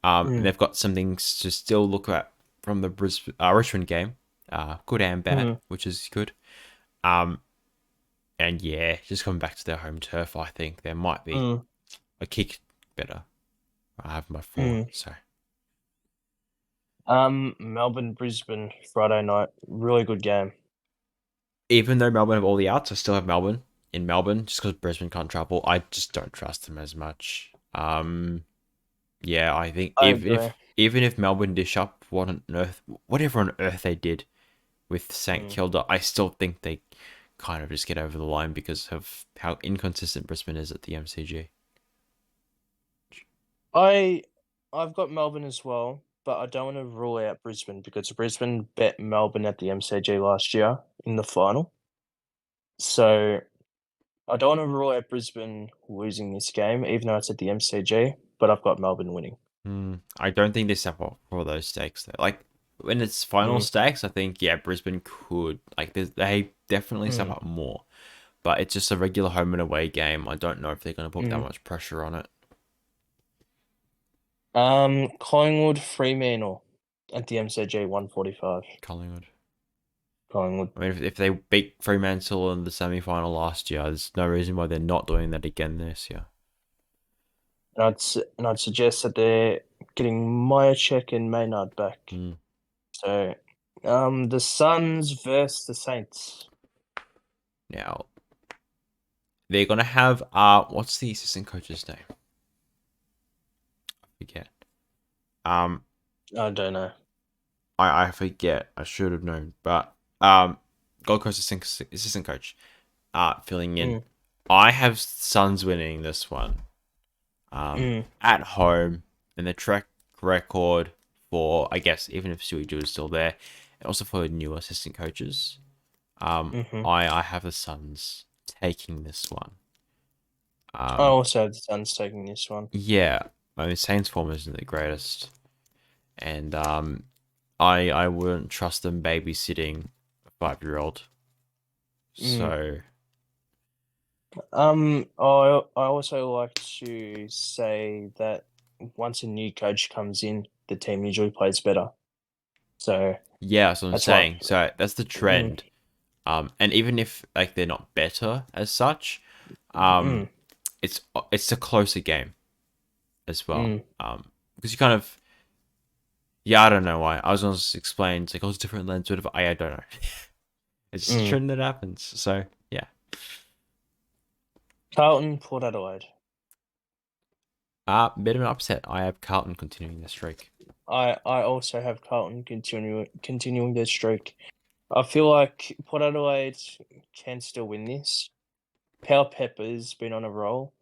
And Mm. they've got some things to still look at from the Richmond game, good and bad, Mm. which is good. Um, and yeah, just coming back to their home turf, I think there might be Mm. a kick better. I have my 4, Mm. so. Melbourne, Brisbane, Friday night. Really good game. Even though Melbourne have all the outs, I still have Melbourne in Melbourne just because Brisbane can't travel. I just don't trust them as much. Yeah, I think I agree. even if Melbourne dish up whatever on earth they did with St Mm. Kilda, I still think they kind of just get over the line because of how inconsistent Brisbane is at the MCG. I I've got Melbourne as well, but I don't want to rule out Brisbane because Brisbane bet Melbourne at the MCG last year in the final. So I don't want to rule out Brisbane losing this game, even though it's at the MCG, but I've got Melbourne winning. I don't think they step up for those stakes though. Like when it's final Mm. stakes, I think yeah, Brisbane could they definitely step Mm. up more. But it's just a regular home and away game. I don't know if they're going to put that Mm. much pressure on it. Collingwood, Fremantle at the MCG 145. Collingwood. Collingwood. I mean, if they beat Fremantle in the semi final last year, there's no reason why they're not doing that again this year. And I'd suggest that they're getting Myercheck and Maynard back. Mm. So, the Suns versus the Saints. Now, they're going to have, what's the assistant coach's name? I forget. I don't know. I forget. I should have known. But, Gold Coast assistant coach, filling in. Mm. I have Suns winning this one. Mm. At home, and the track record for, I guess, even if Stuart Dew is still there, and also for new assistant coaches, Mm-hmm. I have the Suns taking this one. I also have the Suns taking this one. Yeah, I mean Saints form isn't the greatest, and I wouldn't trust them babysitting a 5-year-old. Mm. So I also like to say that once a new coach comes in, the team usually plays better. So yeah, that's what I'm that's why. saying. So that's the Mm. trend. And even if like they're not better as such, Mm. it's a closer game as well. Mm. Because you kind of, yeah, I don't know why. I was going to explain, it's like, oh, it's different lens, whatever. I don't know. It's just a Mm. trend that happens. So, yeah. Carlton, Port Adelaide. Bit of an upset. I have Carlton continuing their streak. I also have Carlton continuing their streak. I feel like Port Adelaide can still win this. Power Pepper's been on a roll.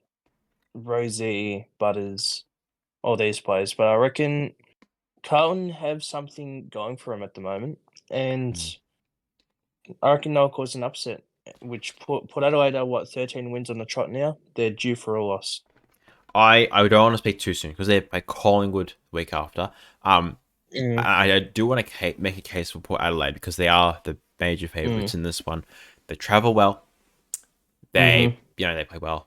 Rosie, Butters, all these players, but I reckon Carlton have something going for them at the moment, and Mm. I reckon they'll cause an upset. Which Port Adelaide are what 13 wins on the trot now. They're due for a loss. I don't want to speak too soon because they play Collingwood the week after. Mm. I do want to make a case for Port Adelaide because they are the major favourites Mm. in this one. They travel well. Mhm. They play well,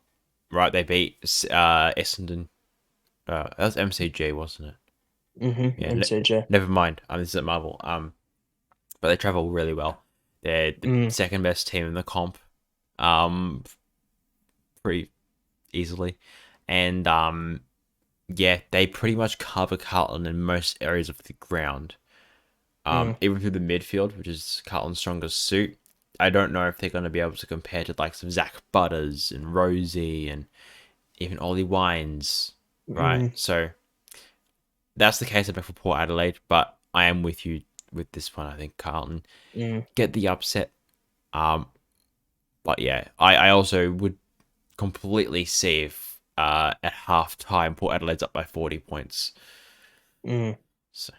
right? They beat Essendon. That was MCG, wasn't it? Mhm. Yeah, MCJ. never mind. This is at Marvel. But they travel really well. They're the Mm. second best team in the comp, um, pretty easily, and yeah, they pretty much cover Carlton in most areas of the ground. Mm. Even through the midfield, which is Carlton's strongest suit. I don't know if they're going to be able to compare to like some Zach Butters and Rosie and even Ollie Wines, right? Mm. So that's the case for Port Adelaide, but I am with you with this one. I think Carlton Mm. get the upset. Um, but yeah, I also would completely see if at half time Port Adelaide's up by 40 points. Mm. So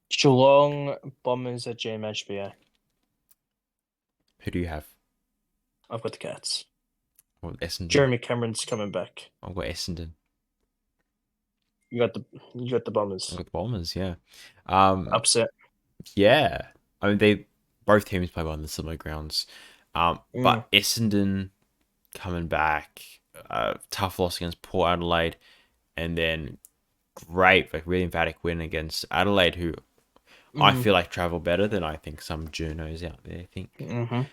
Geelong Bombers at GMHBA. who do you have? I've got the Cats. Well, Essendon. Jeremy Cameron's coming back. I've got Essendon. You got the I've Bombers. got the Bombers, yeah. Upset. Yeah. I mean, they both teams play well on the similar grounds. Mm. But Essendon coming back, tough loss against Port Adelaide, and then great, like really emphatic win against Adelaide, who I Mm. feel like travel better than I think some journos out there think. Mhm.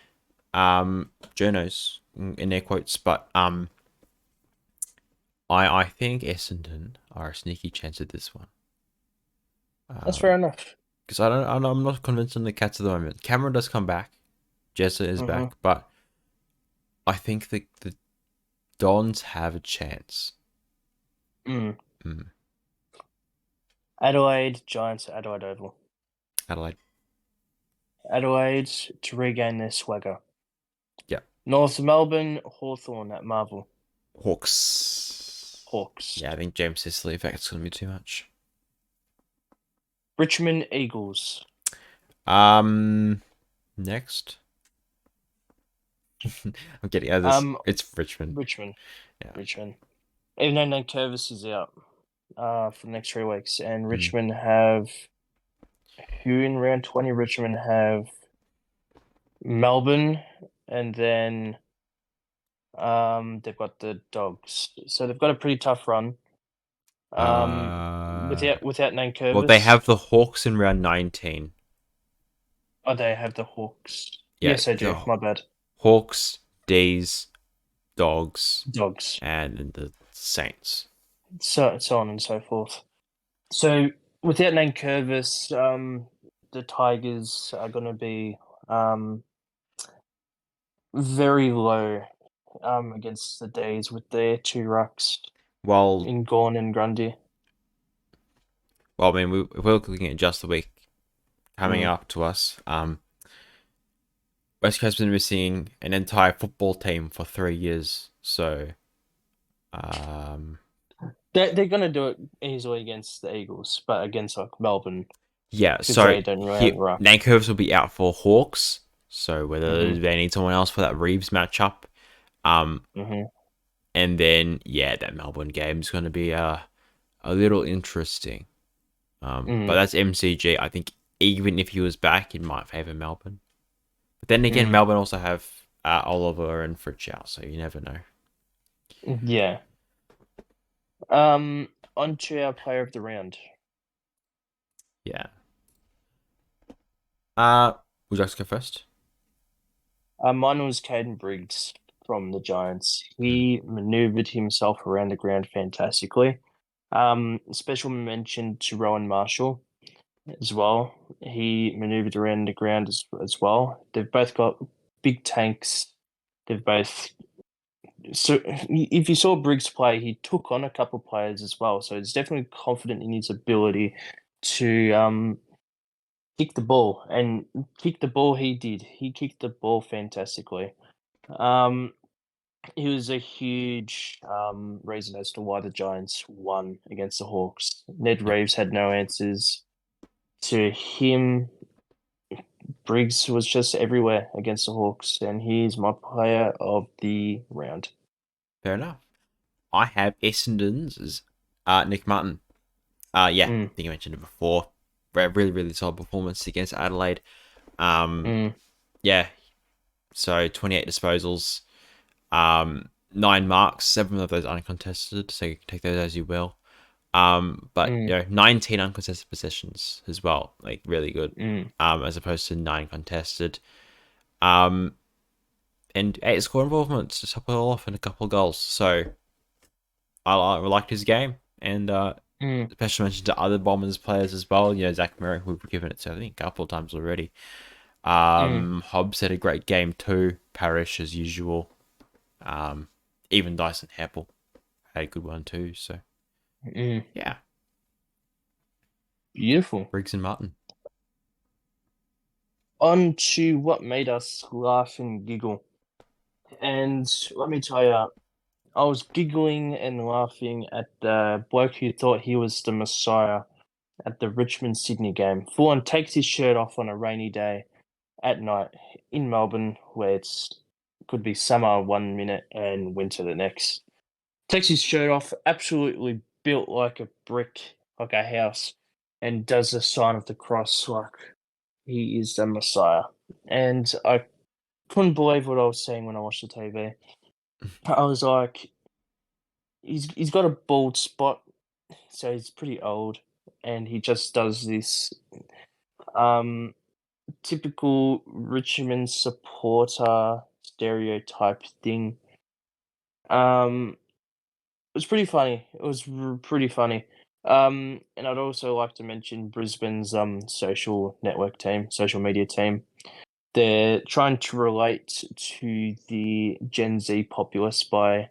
Journos in air quotes, but I think Essendon are a sneaky chance at this one. That's fair enough. Because I'm not convinced on the Cats at the moment. Cameron does come back. Jessa is Mm-hmm. back, but I think the Dons have a chance. Mm. Mm. Adelaide, Giants, Adelaide Oval. Adelaide. Adelaide to regain their swagger. Yeah. North Melbourne, Hawthorn at Marvel. Hawks. Hawks. Yeah, I think James Sicily effect's going to be too much. Richmond, Eagles. Next. I'm getting out of this. It's Richmond. Richmond. Yeah. Richmond. Even though Nate Curvis is out for the next 3 weeks, and Richmond have who in round 20? Richmond have Melbourne, and then they've got the Dogs. So they've got a pretty tough run. Without Nate Curvis. Well, they have the Hawks in round 19. Oh, they have the Hawks. Yeah, Yes, I do. My bad. Hawks, D's, Dogs, and the Saints. So on and so forth. So without Nate Curvis, the Tigers are going to be very low against the D's with their 2 rucks in Gawn and Grundy. Well, I mean, if we're looking at just the week coming up to us, West Coast's been missing an entire football team for 3 years, so they're going to do it easily against the Eagles, but against Melbourne. Yeah, so Nate Curvis will be out for Hawks, so whether they need someone else for that Reeves matchup, and then that Melbourne game is going to be a little interesting. But that's MCG. I think even if he was back, it might favour Melbourne. But then again, Melbourne also have Oliver and Fritsch out, so you never know. Yeah. On to our player of the round. Yeah. Would you like to go first? Mine was Caden Briggs from the Giants. He manoeuvred himself around the ground fantastically. Special mention to Rowan Marshall as well. He manoeuvred around the ground as well. They've both got big tanks. They've both. So if you saw Briggs play, he took on a couple of players as well. So he's definitely confident in his ability to kick the ball, and kick the ball he did. He kicked the ball fantastically. He was a huge reason as to why the Giants won against the Hawks. Ned Reeves had no answers to him. Briggs was just everywhere against the Hawks, and he's my player of the round. Fair enough. I have Essendon's Nick Martin. I think I mentioned it before. Really, really solid performance against Adelaide. Yeah. So 28 disposals, 9 marks, 7 of those uncontested. So you can take those as you will. But 19 uncontested possessions as well, like really good. As opposed to 9 contested. And 8 score involvements to top it all off and a couple of goals. So I liked his game, and special mention to other Bombers players as well. Zach Merrick, we've given it to I think a couple of times already. Hobbs had a great game too. Parrish as usual. Even Dyson Heppel had a good one too. So yeah, beautiful. Briggs and Martin. On to what made us laugh and giggle. And let me tell you, I was giggling and laughing at the bloke who thought he was the Messiah at the Richmond-Sydney game. Full-on takes his shirt off on a rainy day at night in Melbourne, where could be summer 1 minute and winter the next. Takes his shirt off, absolutely built like a brick, like a house, and does the sign of the cross like he is the Messiah. And I couldn't believe what I was seeing when I watched the TV. I was like, he's got a bald spot, so he's pretty old, and he just does this typical Richmond supporter stereotype thing. It was pretty funny. It was pretty funny. And I'd also like to mention Brisbane's social network team, social media team. They're trying to relate to the Gen Z populace by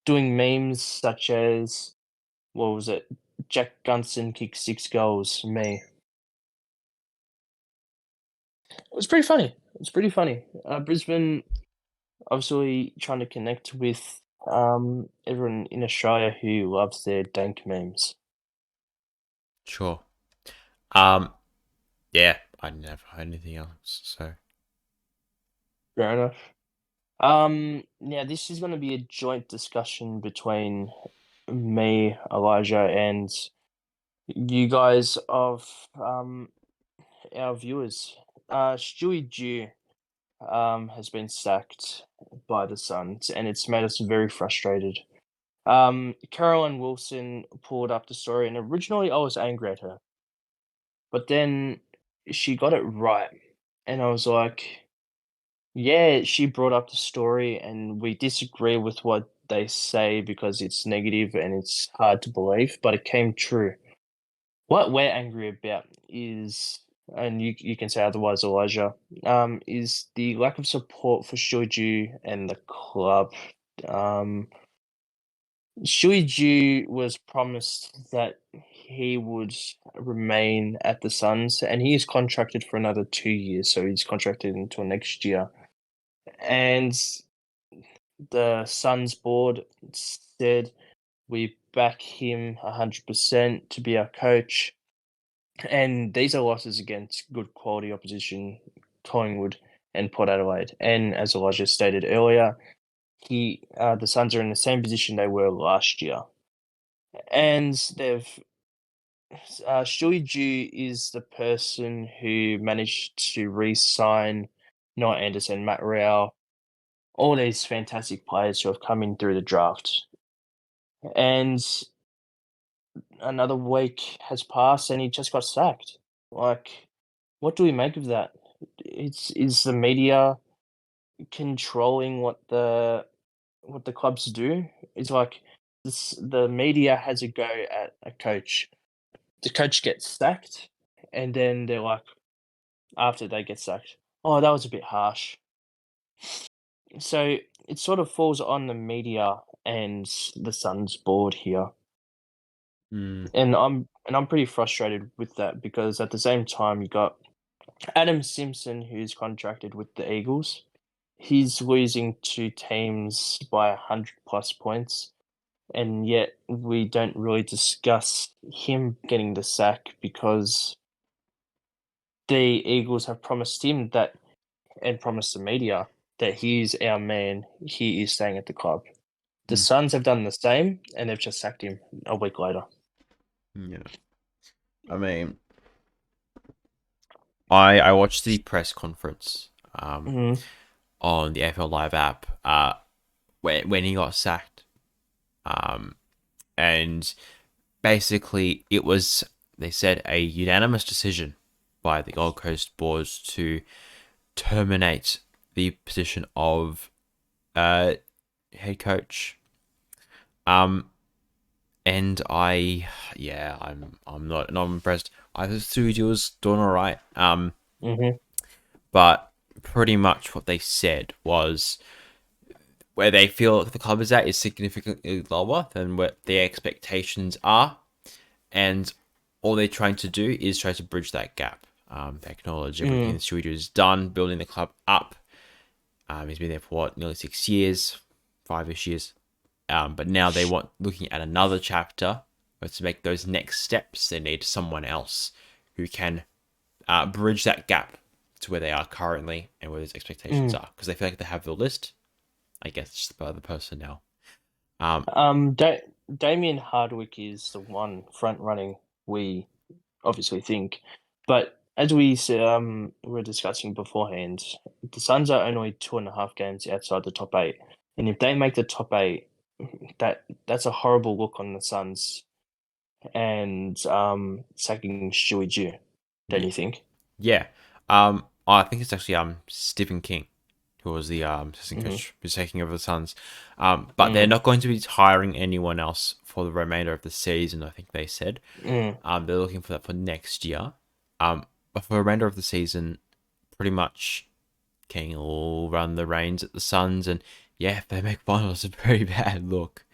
doing memes such as, what was it? Jack Gunson kicked 6 goals, me. It was pretty funny. It was pretty funny. Brisbane obviously trying to connect with everyone in Australia who loves their dank memes. Sure. Um, yeah, I never heard anything else. So Fair enough. Now this is going to be a joint discussion between me, Elijah, and you guys of our viewers. Stewie Dew has been sacked by the Suns, and it's made us very frustrated. Caroline Wilson pulled up the story, and originally I was angry at her, but then she got it right, and I was like, yeah, she brought up the story, and we disagree with what they say because it's negative and it's hard to believe, but it came true. What we're angry about is, and you can say otherwise, Elijah, is the lack of support for Shuiju and the club. Um, Shuiju was promised that he would remain at the Suns, and he is contracted for another 2 years, so he's contracted until next year. And the Suns board said we back him 100% to be our coach. And these are losses against good quality opposition, Collingwood and Port Adelaide. And as Elijah stated earlier, the Suns are in the same position they were last year. And Shuiju is the person who managed to re-sign Noah Anderson, Matt Rao, all these fantastic players who have come in through the draft. And another week has passed and he just got sacked. Like, what do we make of that? Is the media controlling what the clubs do? It's like the media has a go at a coach. The coach gets sacked, and then they're like, after they get sacked, oh, that was a bit harsh. So it sort of falls on the media and the Suns board here. mm, And I'm pretty frustrated with that because at the same time you got Adam Simpson who's contracted with the Eagles. He's losing to teams by 100 plus points, and yet we don't really discuss him getting the sack because the Eagles have promised him that and promised the media that he's our man. He is staying at the club. The mm, Suns have done the same, and they've just sacked him a week later. yeah. I mean, I watched the press conference Mm, on the AFL Live app when he got sacked. Um, and basically it was, they said, a unanimous decision by the Gold Coast boards to terminate the position of head coach. And I'm not impressed. I thought Studio was doing all right. mm-hmm, But pretty much what they said was where they feel the club is at is significantly lower than what their expectations are, and all they're trying to do is try to bridge that gap. They acknowledge everything mm, the studio has done, building the club up. He's been there for what, nearly 6 years, 5-ish years. But now they want looking at another chapter, but to make those next steps, they need someone else who can bridge that gap to where they are currently and where those expectations mm. are, because they feel like they have the list. I guess it's just about the personnel. Um, Damien Hardwick is the one front running we obviously think, but as were discussing beforehand, the Suns are only 2.5 games outside the top eight, and if they make the top eight, that's a horrible look on the Suns and sacking Stewie Dew, don't yeah, you think? yeah. I think it's actually Stephen King who was the assistant Mm-hmm. coach who's taking over the Suns. But they're not going to be hiring anyone else for the remainder of the season, I think they said. Mm. They're looking for that for next year. But for the remainder of the season, pretty much King will run the reins at the Suns, and yeah, if they make finals, it's a very bad look.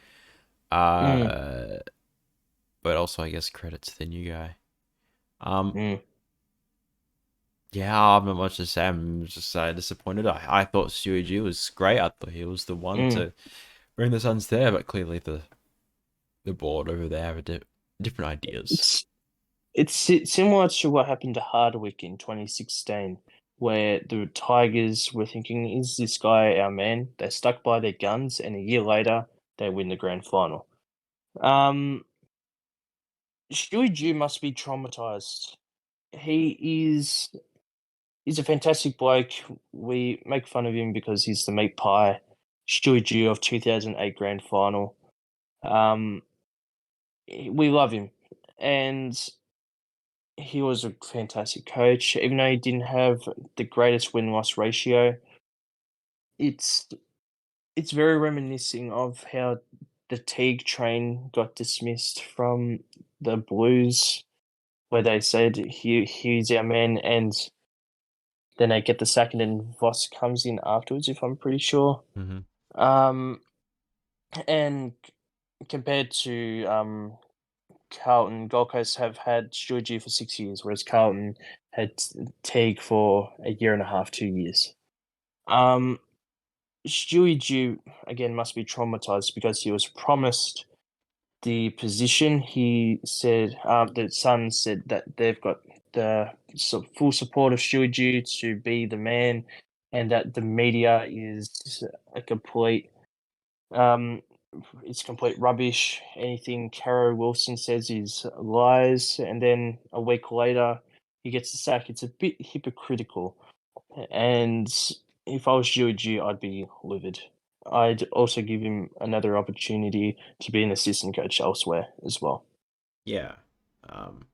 Mm. But also, I guess credit to the new guy. Um, Mm. yeah, I've not much to say. I'm just disappointed. I thought Stuart Dew was great. I thought he was the one Mm. to bring the Suns there, but clearly the board over there have different ideas. It's similar to what happened to Hardwick in 2016, where the Tigers were thinking, "Is this guy our man?" They stuck by their guns, and a year later, they win the grand final. Um, Stewie Dew must be traumatized. He is he's a fantastic bloke. We make fun of him because he's the meat pie. Stewie Dew of 2008 grand final. Um, we love him, and he was a fantastic coach. Even though he didn't have the greatest win-loss ratio, it's it's very reminiscent of how the Teague train got dismissed from the Blues, where they said he's our man, and then they get the second, and Voss comes in afterwards, if I'm pretty sure. Mm-hmm. Um, and compared to Carlton, Gold Coast have had Stuart Dew for 6 years, whereas Carlton had Teague for a year and a half, 2 years. Stewie Dew, again, must be traumatized because he was promised the position. He said, the Sun said that they've got the full support of Stewie Dew to be the man, and that the media is a complete um, it's complete rubbish. Anything Caro Wilson says is lies, and then a week later he gets the sack. It's a bit hypocritical, and if I was Georgie, I'd be livid. I'd also give him another opportunity to be an assistant coach elsewhere as well. Yeah. Um,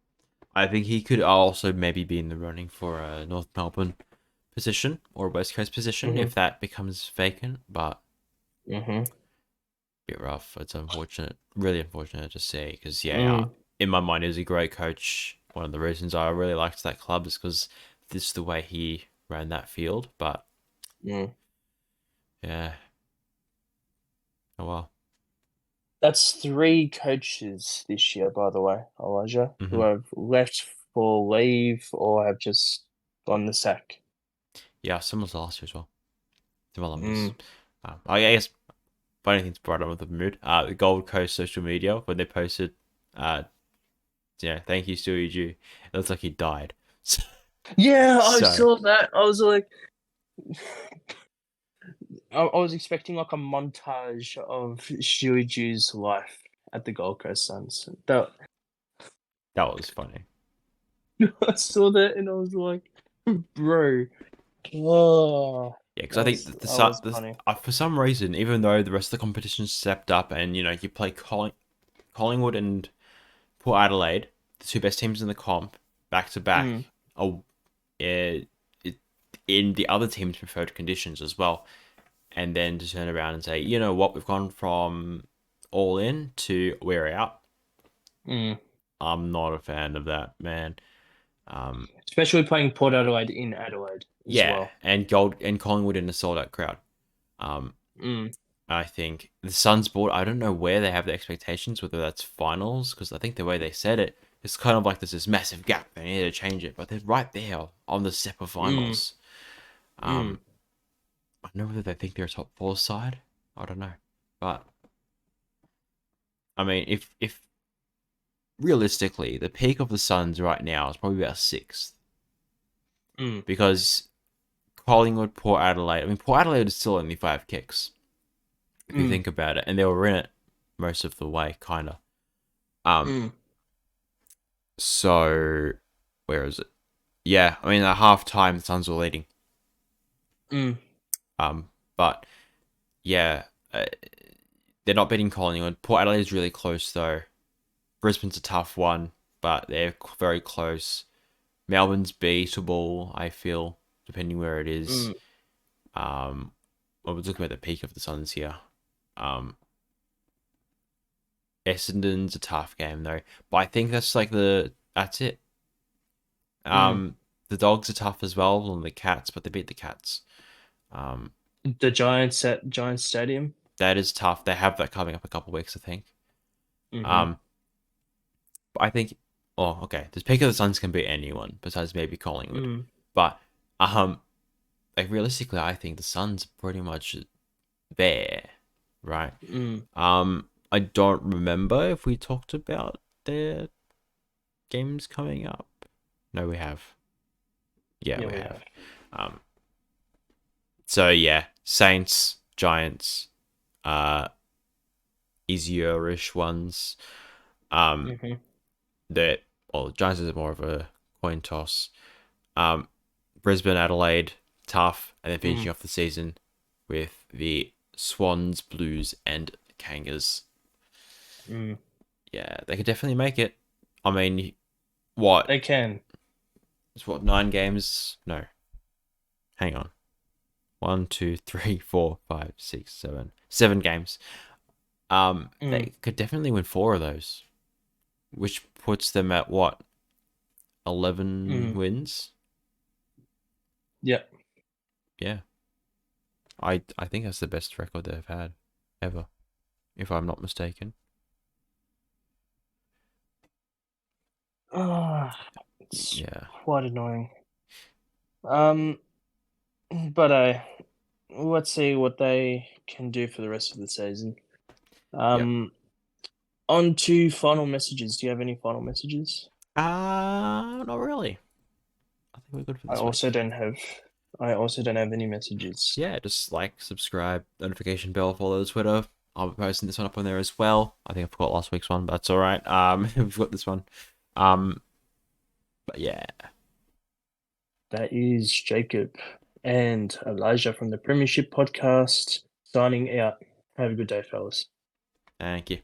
I think he could also maybe be in the running for a North Melbourne position or West Coast position Mm-hmm. if that becomes vacant, but Mm-hmm. bit rough. It's unfortunate, really unfortunate to see because yeah, Mm. in my mind, he was a great coach. One of the reasons I really liked that club is because this is the way he ran that field. But Mm. yeah, oh well. That's three coaches this year, by the way, Elijah, who Hmm. have left for leave or have just gone the sack. Yeah, similar to last year as well. Similar numbers. Mm. I guess funny thing to brought up with the mood. The Gold Coast social media when they posted, uh, yeah, thank you, Stewie Dew. It looks like he died. Yeah, I So saw that. I was like, I was expecting like a montage of Stewie Dew's life at the Gold Coast Suns. That that was funny. I saw that and I was like, bro, oh, Yeah, because that I think was that was funny. for some reason, even though the rest of the competition stepped up and you play Collingwood and Port Adelaide, the two best teams in the comp, back to back, Mm, are uh, in the other team's preferred conditions as well, and then to turn around and say, you know what, we've gone from all in to we're out. mm. I'm not a fan of that, man. Especially playing Port Adelaide in Adelaide as Yeah, well. and Collingwood in a sold out crowd. Um, Mm, I think the Suns board. I don't know where they have the expectations, whether that's finals, because I think the way they said it, it's kind of like there's this massive gap. They need to change it, but they're right there on the step of mm, finals. mm, Um, I don't know whether they think they're a top four side. I don't know, but I mean, if realistically, the peak of the Suns right now is probably about sixth mm, because Collingwood, Port Adelaide. I mean, Port Adelaide is still only 5 kicks if you mm, think about it, and they were in it most of the way, kind of. Um, mm, so where is it? Yeah, I mean at half time the Suns were leading. mm, But yeah, they're not beating Collingwood. Port Adelaide is really close though. Brisbane's a tough one, but they're very close. Melbourne's beatable, I feel, depending where it is. mm. I was looking at the peak of the Suns here. Essendon's a tough game though, but I think that's it. Mm. The Dogs are tough as well, and the Cats, but they beat the Cats. The Giants at Giants Stadium. That is tough. They have that coming up a couple of weeks, I think. Mm-hmm. But I think, oh, okay, the peak of the Suns can beat anyone besides maybe Collingwood, Mm. but like realistically, I think the Suns are pretty much there, right? Mm. I don't remember if we talked about their games coming up. No, we have. Yeah, Yeah, we we have. have. So yeah, Saints, Giants, uh, easier-ish ones. Mm-hmm. That well, Giants is more of a coin toss. Um, Brisbane, Adelaide, tough, and then Mm. finishing off the season with the Swans, Blues, and Kangas. Mm. Yeah, they could definitely make it. I mean, what? They can. It's what, 9 games? No, hang on. 1, 2, 3, 4, 5, 6, 7. 7 games. Mm. They could definitely win 4 of those, which puts them at what, 11 Mm. wins? Yeah. Yeah, I think that's the best record they've had ever, if I'm not mistaken. Ah, it's Yeah, quite annoying. Um, but let's see what they can do for the rest of the season. yep. Um, on to final messages. Do you have any final messages? Not really. I think we're good for I this also week. don't have. I also don't have any messages. Yeah, just like, subscribe, notification bell, follow the Twitter. I'll be posting this one up on there as well. I think I forgot last week's one, but that's all right. We've got this one. Um, but yeah, That is Jacob and Elijah from the Premiership Podcast signing out. Have a good day, fellas. thank you.